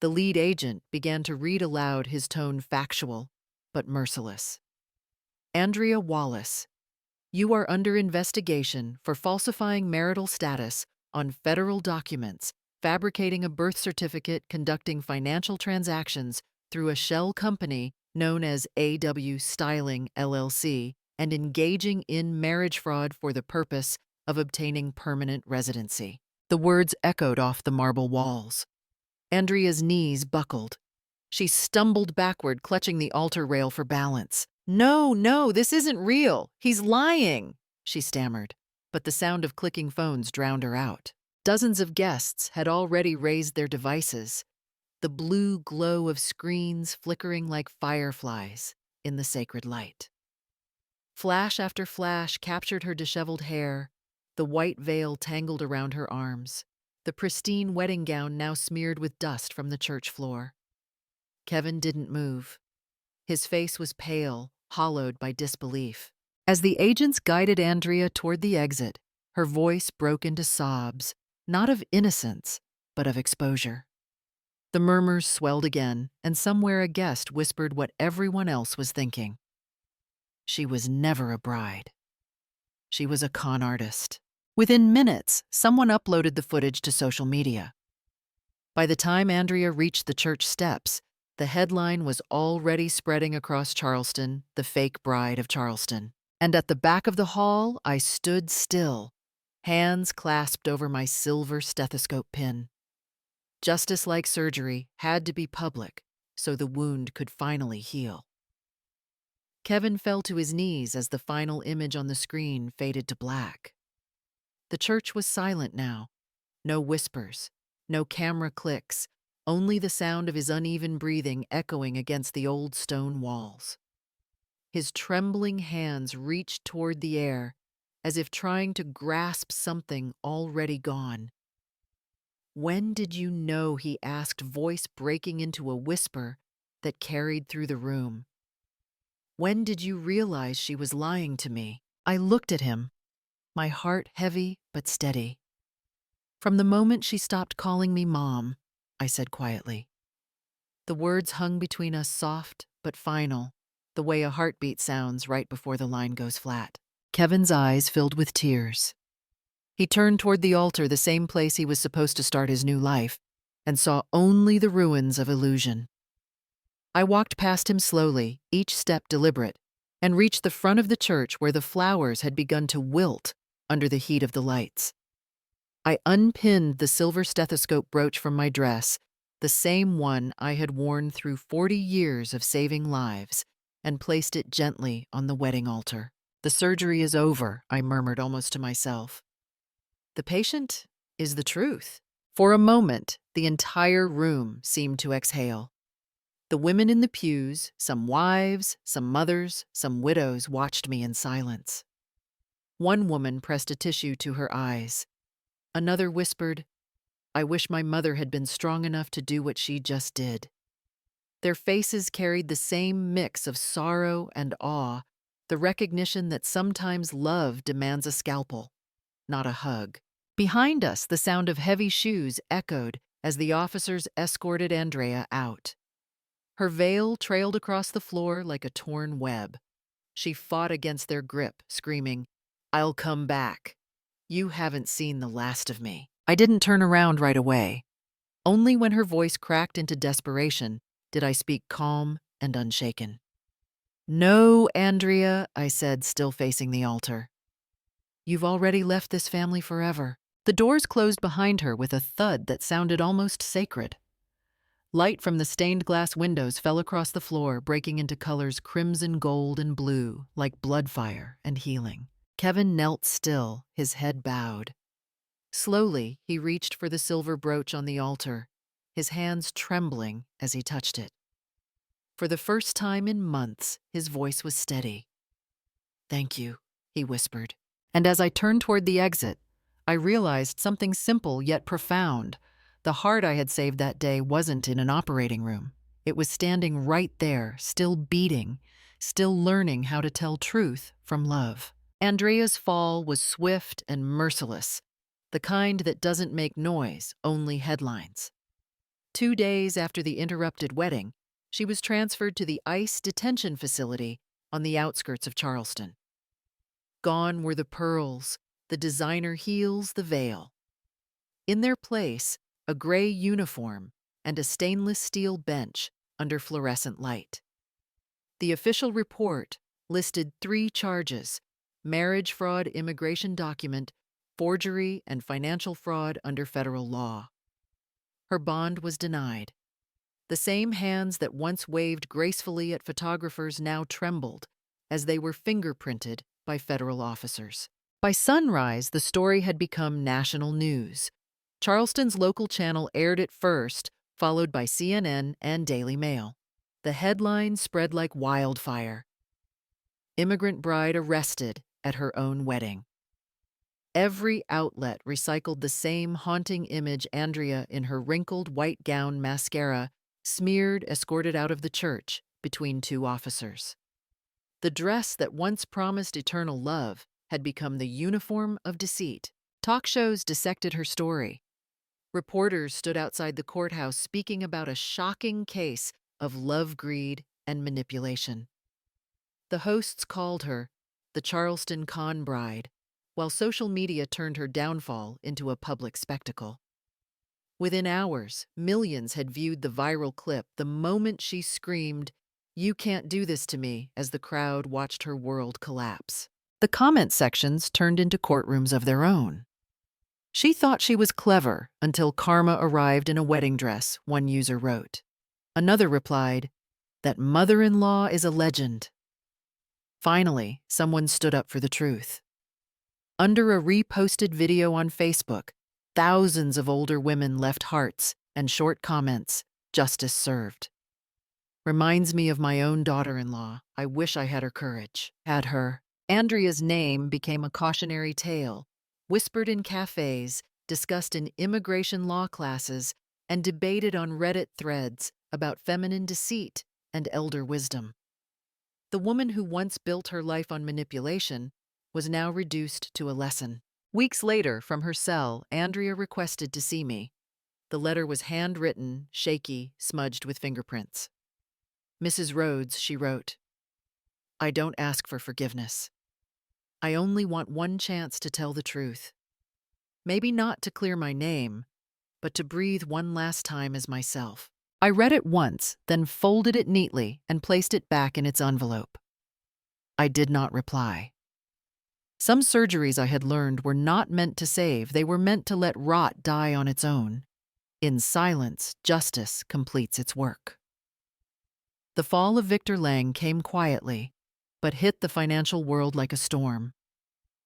The lead agent began to read aloud, his tone factual but merciless. "Andrea Wallace, you are under investigation for falsifying marital status on federal documents, fabricating a birth certificate, conducting financial transactions through a shell company known as AW Styling LLC, and engaging in marriage fraud for the purpose of obtaining permanent residency." The words echoed off the marble walls. Andrea's knees buckled. She stumbled backward, clutching the altar rail for balance. "No, no, this isn't real. He's lying," she stammered. But the sound of clicking phones drowned her out. Dozens of guests had already raised their devices, the blue glow of screens flickering like fireflies in the sacred light. Flash after flash captured her disheveled hair, the white veil tangled around her arms, the pristine wedding gown now smeared with dust from the church floor. Kevin didn't move. His face was pale, hollowed by disbelief. As the agents guided Andrea toward the exit, her voice broke into sobs, not of innocence, but of exposure. The murmurs swelled again, and somewhere a guest whispered what everyone else was thinking. She was never a bride. She was a con artist. Within minutes, someone uploaded the footage to social media. By the time Andrea reached the church steps, the headline was already spreading across Charleston, "The Fake Bride of Charleston." And at the back of the hall, I stood still, hands clasped over my silver stethoscope pin. Justice-like surgery had to be public so the wound could finally heal. Kevin fell to his knees as the final image on the screen faded to black. The church was silent now. No whispers, no camera clicks, only the sound of his uneven breathing echoing against the old stone walls. His trembling hands reached toward the air, as if trying to grasp something already gone. "When did you know?" he asked, voice breaking into a whisper that carried through the room. "When did you realize she was lying to me?" I looked at him, my heart heavy but steady. "From the moment she stopped calling me Mom," I said quietly. The words hung between us, soft but final, the way a heartbeat sounds right before the line goes flat. Kevin's eyes filled with tears. He turned toward the altar, the same place he was supposed to start his new life, and saw only the ruins of illusion. I walked past him slowly, each step deliberate, and reached the front of the church where the flowers had begun to wilt under the heat of the lights. I unpinned the silver stethoscope brooch from my dress, the same one I had worn through 40 years of saving lives, and placed it gently on the wedding altar. "The surgery is over," I murmured almost to myself. "The patient is the truth." For a moment, the entire room seemed to exhale. The women in the pews, some wives, some mothers, some widows, watched me in silence. One woman pressed a tissue to her eyes. Another whispered, I wish my mother had been strong enough to do what she just did. Their faces carried the same mix of sorrow and awe, the recognition that sometimes love demands a scalpel, not a hug. Behind us, the sound of heavy shoes echoed as the officers escorted Andrea out. Her veil trailed across the floor like a torn web. She fought against their grip, screaming, "I'll come back. You haven't seen the last of me." I didn't turn around right away. Only when her voice cracked into desperation did I speak calm and unshaken. "No, Andrea," I said, still facing the altar. "You've already left this family forever." The doors closed behind her with a thud that sounded almost sacred. Light from the stained glass windows fell across the floor, breaking into colors crimson, gold, and blue, like blood fire and healing. Kevin knelt still, his head bowed. Slowly, he reached for the silver brooch on the altar, his hands trembling as he touched it. For the first time in months, his voice was steady. "Thank you," he whispered. And as I turned toward the exit, I realized something simple yet profound. The heart I had saved that day wasn't in an operating room. It was standing right there, still beating, still learning how to tell truth from love. Andrea's fall was swift and merciless, the kind that doesn't make noise, only headlines. 2 days after the interrupted wedding, she was transferred to the ICE detention facility on the outskirts of Charleston. Gone were the pearls, the designer heels, the veil. In their place, a gray uniform and a stainless steel bench under fluorescent light. The official report listed 3 charges: marriage fraud, immigration document, forgery, and financial fraud under federal law. Her bond was denied. The same hands that once waved gracefully at photographers now trembled as they were fingerprinted by federal officers. By sunrise, the story had become national news. Charleston's local channel aired it first, followed by CNN and Daily Mail. The headline spread like wildfire. Immigrant bride arrested at her own wedding. Every outlet recycled the same haunting image: Andrea in her wrinkled white gown, mascara, smeared, escorted out of the church between 2 officers. The dress that once promised eternal love had become the uniform of deceit. Talk shows dissected her story. Reporters stood outside the courthouse speaking about a shocking case of love, greed, and manipulation. The hosts called her the Charleston con bride, while social media turned her downfall into a public spectacle. Within hours, millions had viewed the viral clip the moment she screamed, "You can't do this to me," as the crowd watched her world collapse. The comment sections turned into courtrooms of their own. She thought she was clever until karma arrived in a wedding dress, one user wrote. Another replied, "That mother-in-law is a legend." Finally, someone stood up for the truth. Under a reposted video on Facebook, thousands of older women left hearts and short comments, "Justice served." Reminds me of my own daughter-in-law. I wish I had her courage. Had her. Andrea's name became a cautionary tale, whispered in cafes, discussed in immigration law classes, and debated on Reddit threads about feminine deceit and elder wisdom. The woman who once built her life on manipulation was now reduced to a lesson. Weeks later, from her cell, Andrea requested to see me. The letter was handwritten, shaky, smudged with fingerprints. "Mrs. Rhodes," she wrote, "I don't ask for forgiveness. I only want one chance to tell the truth. Maybe not to clear my name, but to breathe one last time as myself." I read it once, then folded it neatly and placed it back in its envelope. I did not reply. Some surgeries I had learned were not meant to save, they were meant to let rot die on its own. In silence, justice completes its work. The fall of Victor Lang came quietly, but hit the financial world like a storm.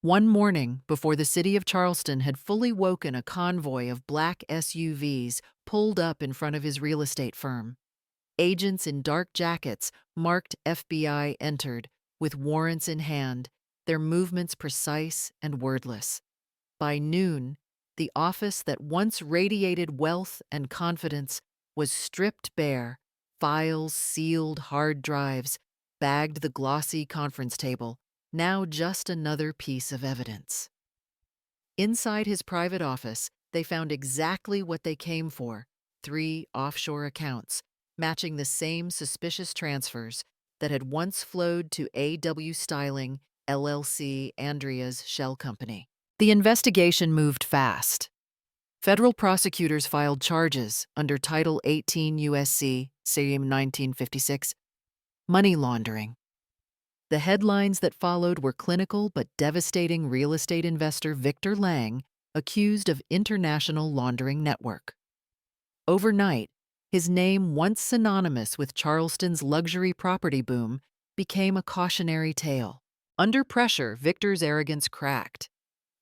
One morning, before the city of Charleston had fully woken, a convoy of black SUVs pulled up in front of his real estate firm. Agents in dark jackets, marked FBI, entered, with warrants in hand, their movements precise and wordless. By noon, The office that once radiated wealth and confidence was stripped bare. Files, sealed hard drives, bagged the glossy conference table, now just another piece of evidence. Inside his private office, they found exactly what they came for: 3 offshore accounts, matching the same suspicious transfers that had once flowed to A.W. Styling, LLC, Andrea's shell company. The investigation moved fast. Federal prosecutors filed charges under Title 18 U.S.C. Section 1956, money laundering. The headlines that followed were clinical but devastating: real estate investor Victor Lang accused of international laundering network. Overnight, his name, once synonymous with Charleston's luxury property boom, became a cautionary tale. Under pressure, Victor's arrogance cracked.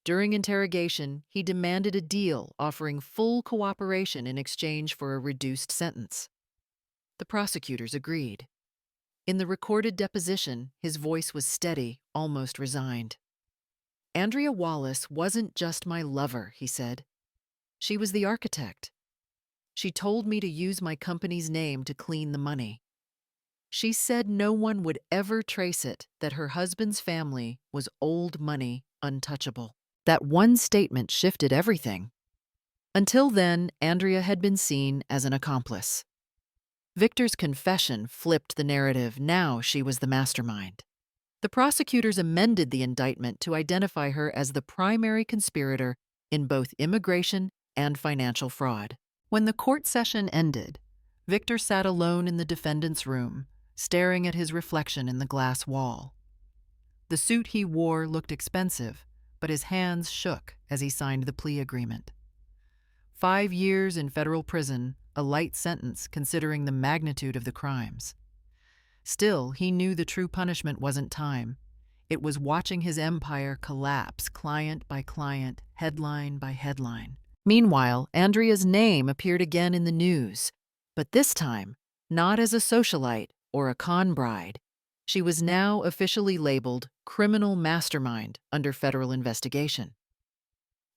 During interrogation, he demanded a deal, offering full cooperation in exchange for a reduced sentence. The prosecutors agreed. In the recorded deposition, his voice was steady, almost resigned. "Andrea Wallace wasn't just my lover," he said. "She was the architect. She told me to use my company's name to clean the money. She said no one would ever trace it, that her husband's family was old money, untouchable." That one statement shifted everything. Until then, Andrea had been seen as an accomplice. Victor's confession flipped the narrative. Now she was the mastermind. The prosecutors amended the indictment to identify her as the primary conspirator in both immigration and financial fraud. When the court session ended, Victor sat alone in the defendant's room, staring at his reflection in the glass wall. The suit he wore looked expensive, but his hands shook as he signed the plea agreement. 5 years in federal prison, a light sentence considering the magnitude of the crimes. Still, he knew the true punishment wasn't time. It was watching his empire collapse, client by client, headline by headline. Meanwhile, Andrea's name appeared again in the news, but this time, not as a socialite or a con bride. She was now officially labeled criminal mastermind under federal investigation.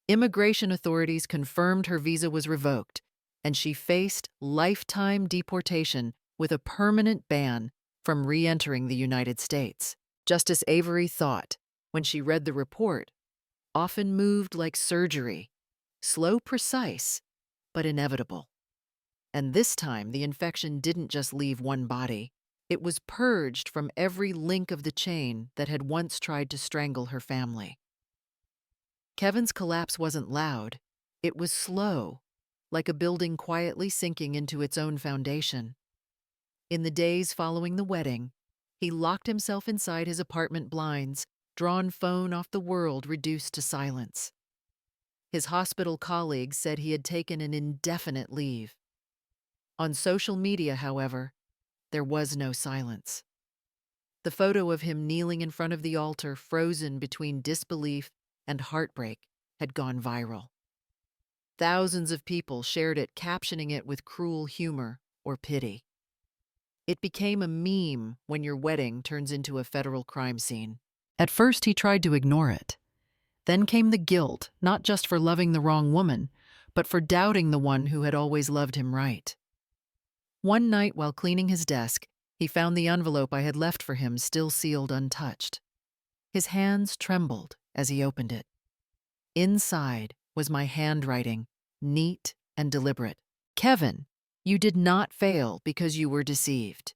Immigration authorities confirmed her visa was revoked, and she faced lifetime deportation with a permanent ban from re-entering the United States. Justice Avery thought, when she read the report, often moved like surgery, slow, precise, but inevitable. And this time, the infection didn't just leave one body. It was purged from every link of the chain that had once tried to strangle her family. Kevin's collapse wasn't loud. It was slow, like a building quietly sinking into its own foundation. In the days following the wedding, he locked himself inside his apartment blinds, drawn phone off the world, reduced to silence. His hospital colleagues said he had taken an indefinite leave. On social media, however, there was no silence. The photo of him kneeling in front of the altar, frozen between disbelief and heartbreak, had gone viral. Thousands of people shared it, captioning it with cruel humor or pity. It became a meme when your wedding turns into a federal crime scene. At first, he tried to ignore it. Then came the guilt, not just for loving the wrong woman, but for doubting the one who had always loved him right. One night, while cleaning his desk, he found the envelope I had left for him still sealed untouched. His hands trembled as he opened it. Inside was my handwriting, neat and deliberate. "Kevin, you did not fail because you were deceived.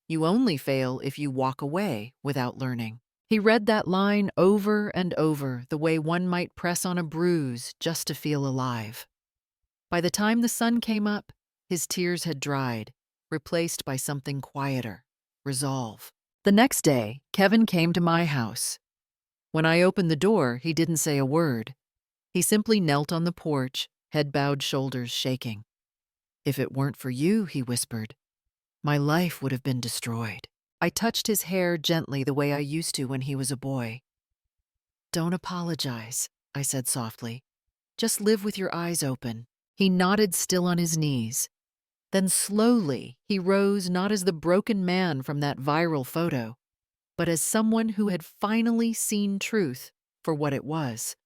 You only fail if you walk away without learning." He read that line over and over, the way one might press on a bruise just to feel alive. By the time the sun came up, his tears had dried, replaced by something quieter: resolve. The next day, Kevin came to my house. When I opened the door, he didn't say a word. He simply knelt on the porch, head bowed, shoulders shaking. "If it weren't for you," he whispered, "my life would have been destroyed." I touched his hair gently the way I used to when he was a boy. "Don't apologize," I said softly. "Just live with your eyes open." He nodded, still on his knees. Then slowly, he rose, not as the broken man from that viral photo, but as someone who had finally seen truth for what it was: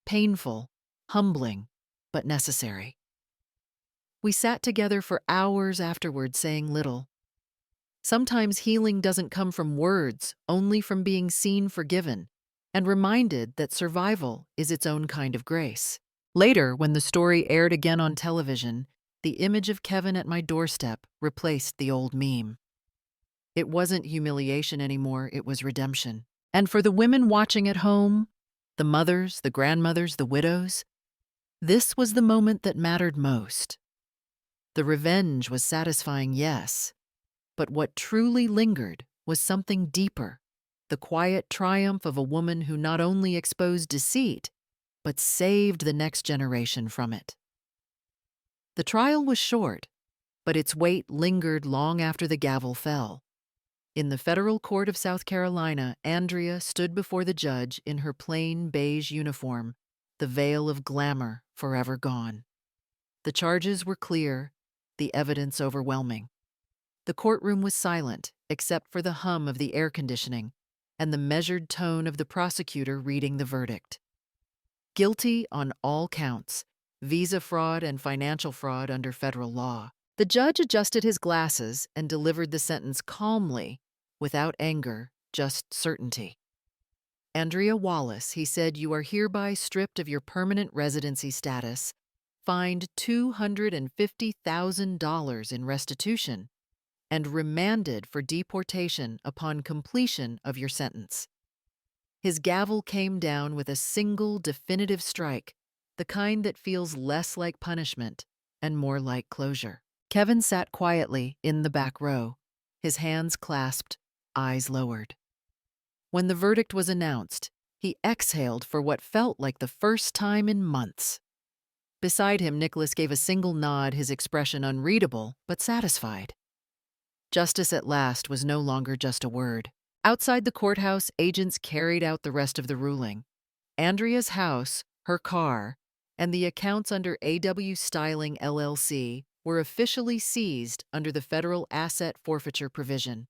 painful, humbling, but necessary. We sat together for hours afterward, saying little. Sometimes healing doesn't come from words, only from being seen forgiven, and reminded that survival is its own kind of grace. Later, when the story aired again on television, the image of Kevin at my doorstep replaced the old meme. It wasn't humiliation anymore, it was redemption. And for the women watching at home, the mothers, the grandmothers, the widows, this was the moment that mattered most. The revenge was satisfying, yes, but what truly lingered was something deeper, the quiet triumph of a woman who not only exposed deceit, but saved the next generation from it. The trial was short, but its weight lingered long after the gavel fell. In the federal court of South Carolina, Andrea stood before the judge in her plain beige uniform, the veil of glamour forever gone. The charges were clear, the evidence overwhelming. The courtroom was silent, except for the hum of the air conditioning and the measured tone of the prosecutor reading the verdict. Guilty on all counts, visa fraud and financial fraud under federal law. The judge adjusted his glasses and delivered the sentence calmly, without anger, just certainty. Andrea Wallace, he said, you are hereby stripped of your permanent residency status, fined $250,000 in restitution, and remanded for deportation upon completion of your sentence. His gavel came down with a single definitive strike, the kind that feels less like punishment and more like closure. Kevin sat quietly in the back row, his hands clasped, eyes lowered. When the verdict was announced, he exhaled for what felt like the first time in months. Beside him, Nicholas gave a single nod, his expression unreadable but satisfied. Justice at last was no longer just a word. Outside the courthouse, agents carried out the rest of the ruling. Andrea's house, her car, and the accounts under A.W. Styling LLC were officially seized under the federal asset forfeiture provision.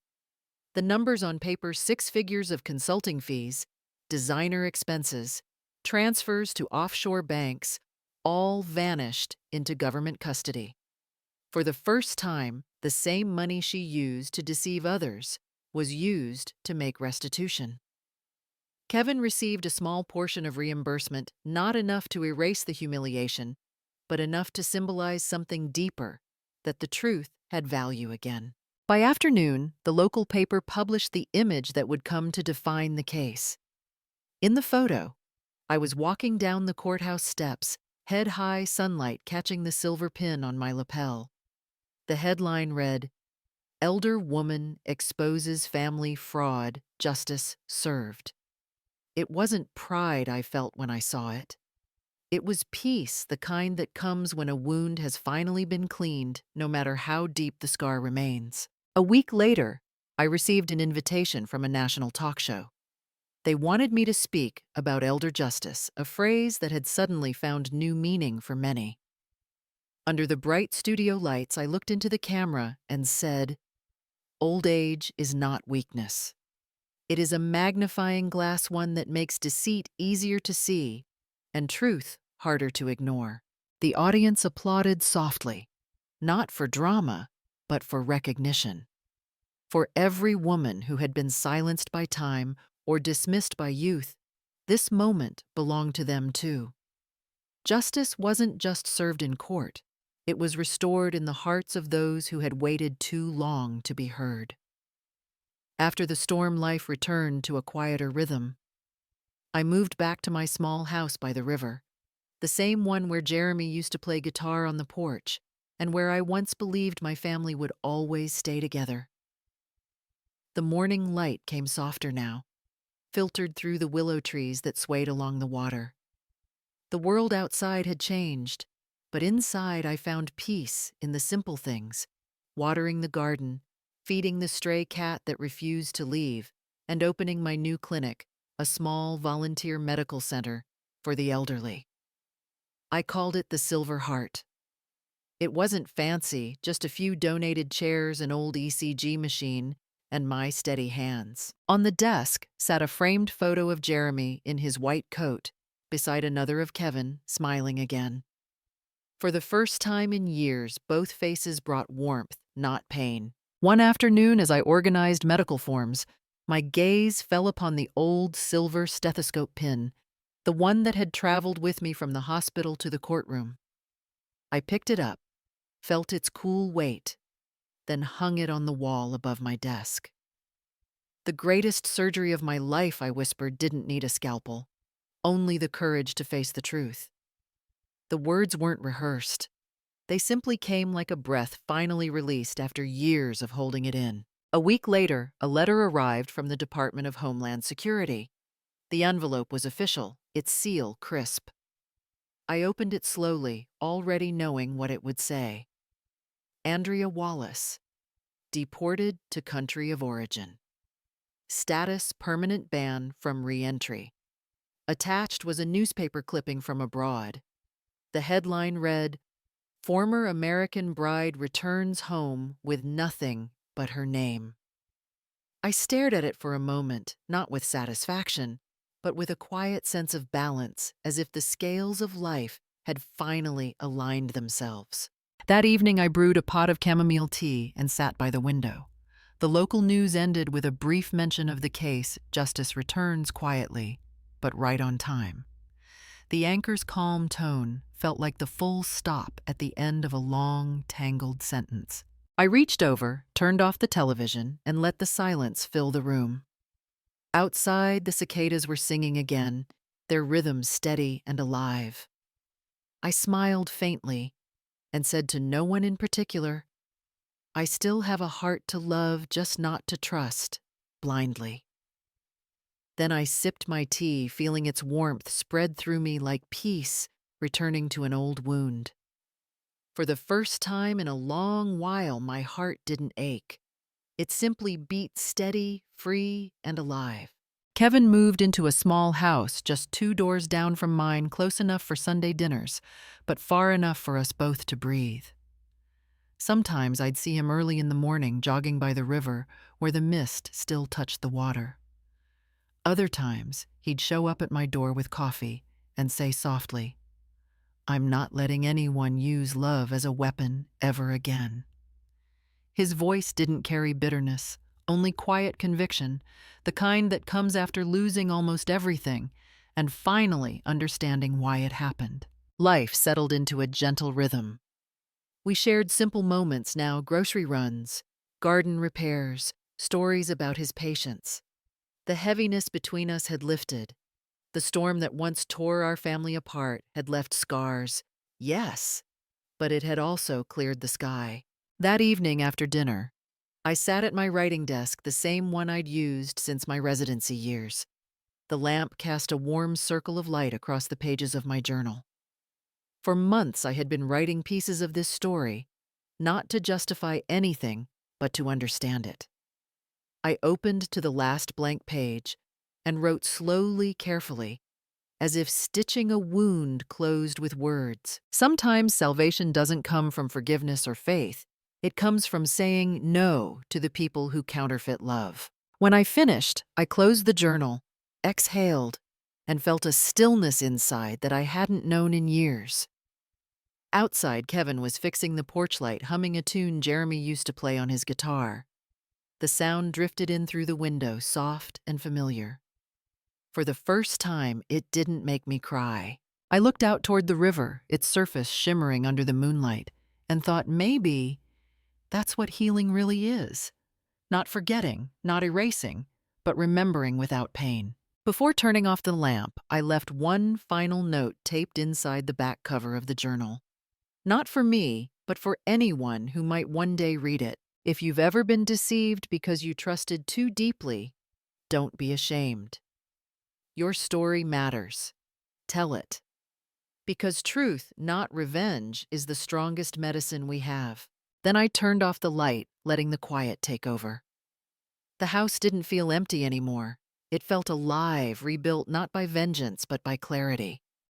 The numbers on paper, 6 figures of consulting fees, designer expenses, transfers to offshore banks, all vanished into government custody. For the first time, the same money she used to deceive others was used to make restitution. Kevin received a small portion of reimbursement, not enough to erase the humiliation, but enough to symbolize something deeper, that the truth had value again. By afternoon, the local paper published the image that would come to define the case. In the photo, I was walking down the courthouse steps, head-high sunlight catching the silver pin on my lapel. The headline read, "Elder Woman Exposes Family Fraud, Justice Served." It wasn't pride I felt when I saw it. It was peace, the kind that comes when a wound has finally been cleaned, no matter how deep the scar remains. A week later, I received an invitation from a national talk show. They wanted me to speak about elder justice, a phrase that had suddenly found new meaning for many. Under the bright studio lights, I looked into the camera and said, "Old age is not weakness. It is a magnifying glass, one that makes deceit easier to see and truth harder to ignore." The audience applauded softly, not for drama, but for recognition. For every woman who had been silenced by time or dismissed by youth, this moment belonged to them too. Justice wasn't just served in court, it was restored in the hearts of those who had waited too long to be heard. After the storm, life returned to a quieter rhythm. I moved back to my small house by the river, the same one where Jeremy used to play guitar on the porch, and where I once believed my family would always stay together. The morning light came softer now, filtered through the willow trees that swayed along the water. The world outside had changed, but inside I found peace in the simple things: watering the garden, feeding the stray cat that refused to leave, and opening my new clinic, a small volunteer medical center for the elderly. I called it the Silver Heart. It wasn't fancy, just a few donated chairs, an old ECG machine, and my steady hands. On the desk sat a framed photo of Jeremy in his white coat, beside another of Kevin, smiling again. For the first time in years, both faces brought warmth, not pain. One afternoon, as I organized medical forms, my gaze fell upon the old silver stethoscope pin, the one that had traveled with me from the hospital to the courtroom. I picked it up, felt its cool weight, then hung it on the wall above my desk. The greatest surgery of my life, I whispered, didn't need a scalpel, only the courage to face the truth. The words weren't rehearsed. They simply came like a breath finally released after years of holding it in. A week later, a letter arrived from the Department of Homeland Security. The envelope was official, its seal crisp. I opened it slowly, already knowing what it would say. Andrea Wallace, deported to country of origin. Status permanent ban from re-entry. Attached was a newspaper clipping from abroad. The headline read, "Former American bride returns home with nothing but her name." I stared at it for a moment, not with satisfaction, but with a quiet sense of balance, as if the scales of life had finally aligned themselves. That evening I brewed a pot of chamomile tea and sat by the window. The local news ended with a brief mention of the case. Justice returns quietly, but right on time. The anchor's calm tone felt like the full stop at the end of a long, tangled sentence. I reached over, turned off the television, and let the silence fill the room. Outside, the cicadas were singing again, their rhythm steady and alive. I smiled faintly and said to no one in particular, "I still have a heart to love, just not to trust, blindly." Then I sipped my tea, feeling its warmth spread through me like peace returning to an old wound. For the first time in a long while, my heart didn't ache. It simply beat steady, free, and alive. Kevin moved into a small house just 2 doors down from mine, close enough for Sunday dinners, but far enough for us both to breathe. Sometimes I'd see him early in the morning jogging by the river where the mist still touched the water. Other times, he'd show up at my door with coffee and say softly, "I'm not letting anyone use love as a weapon ever again." His voice didn't carry bitterness, only quiet conviction, the kind that comes after losing almost everything and finally understanding why it happened. Life settled into a gentle rhythm. We shared simple moments now, grocery runs, garden repairs, stories about his patience. The heaviness between us had lifted. The storm that once tore our family apart had left scars, yes, but it had also cleared the sky. That evening after dinner, I sat at my writing desk, the same one I'd used since my residency years. The lamp cast a warm circle of light across the pages of my journal. For months I had been writing pieces of this story, not to justify anything, but to understand it. I opened to the last blank page and wrote slowly, carefully, as if stitching a wound closed with words. Sometimes salvation doesn't come from forgiveness or faith. It comes from saying no to the people who counterfeit love. When I finished, I closed the journal, exhaled, and felt a stillness inside that I hadn't known in years. Outside, Kevin was fixing the porch light, humming a tune Jeremy used to play on his guitar. The sound drifted in through the window, soft and familiar. For the first time, it didn't make me cry. I looked out toward the river, its surface shimmering under the moonlight, and thought maybe that's what healing really is. Not forgetting, not erasing, but remembering without pain. Before turning off the lamp, I left one final note taped inside the back cover of the journal. Not for me, but for anyone who might one day read it. If you've ever been deceived because you trusted too deeply, don't be ashamed. Your story matters. Tell it. Because truth, not revenge, is the strongest medicine we have. Then I turned off the light, letting the quiet take over. The house didn't feel empty anymore. It felt alive, rebuilt not by vengeance, but by clarity.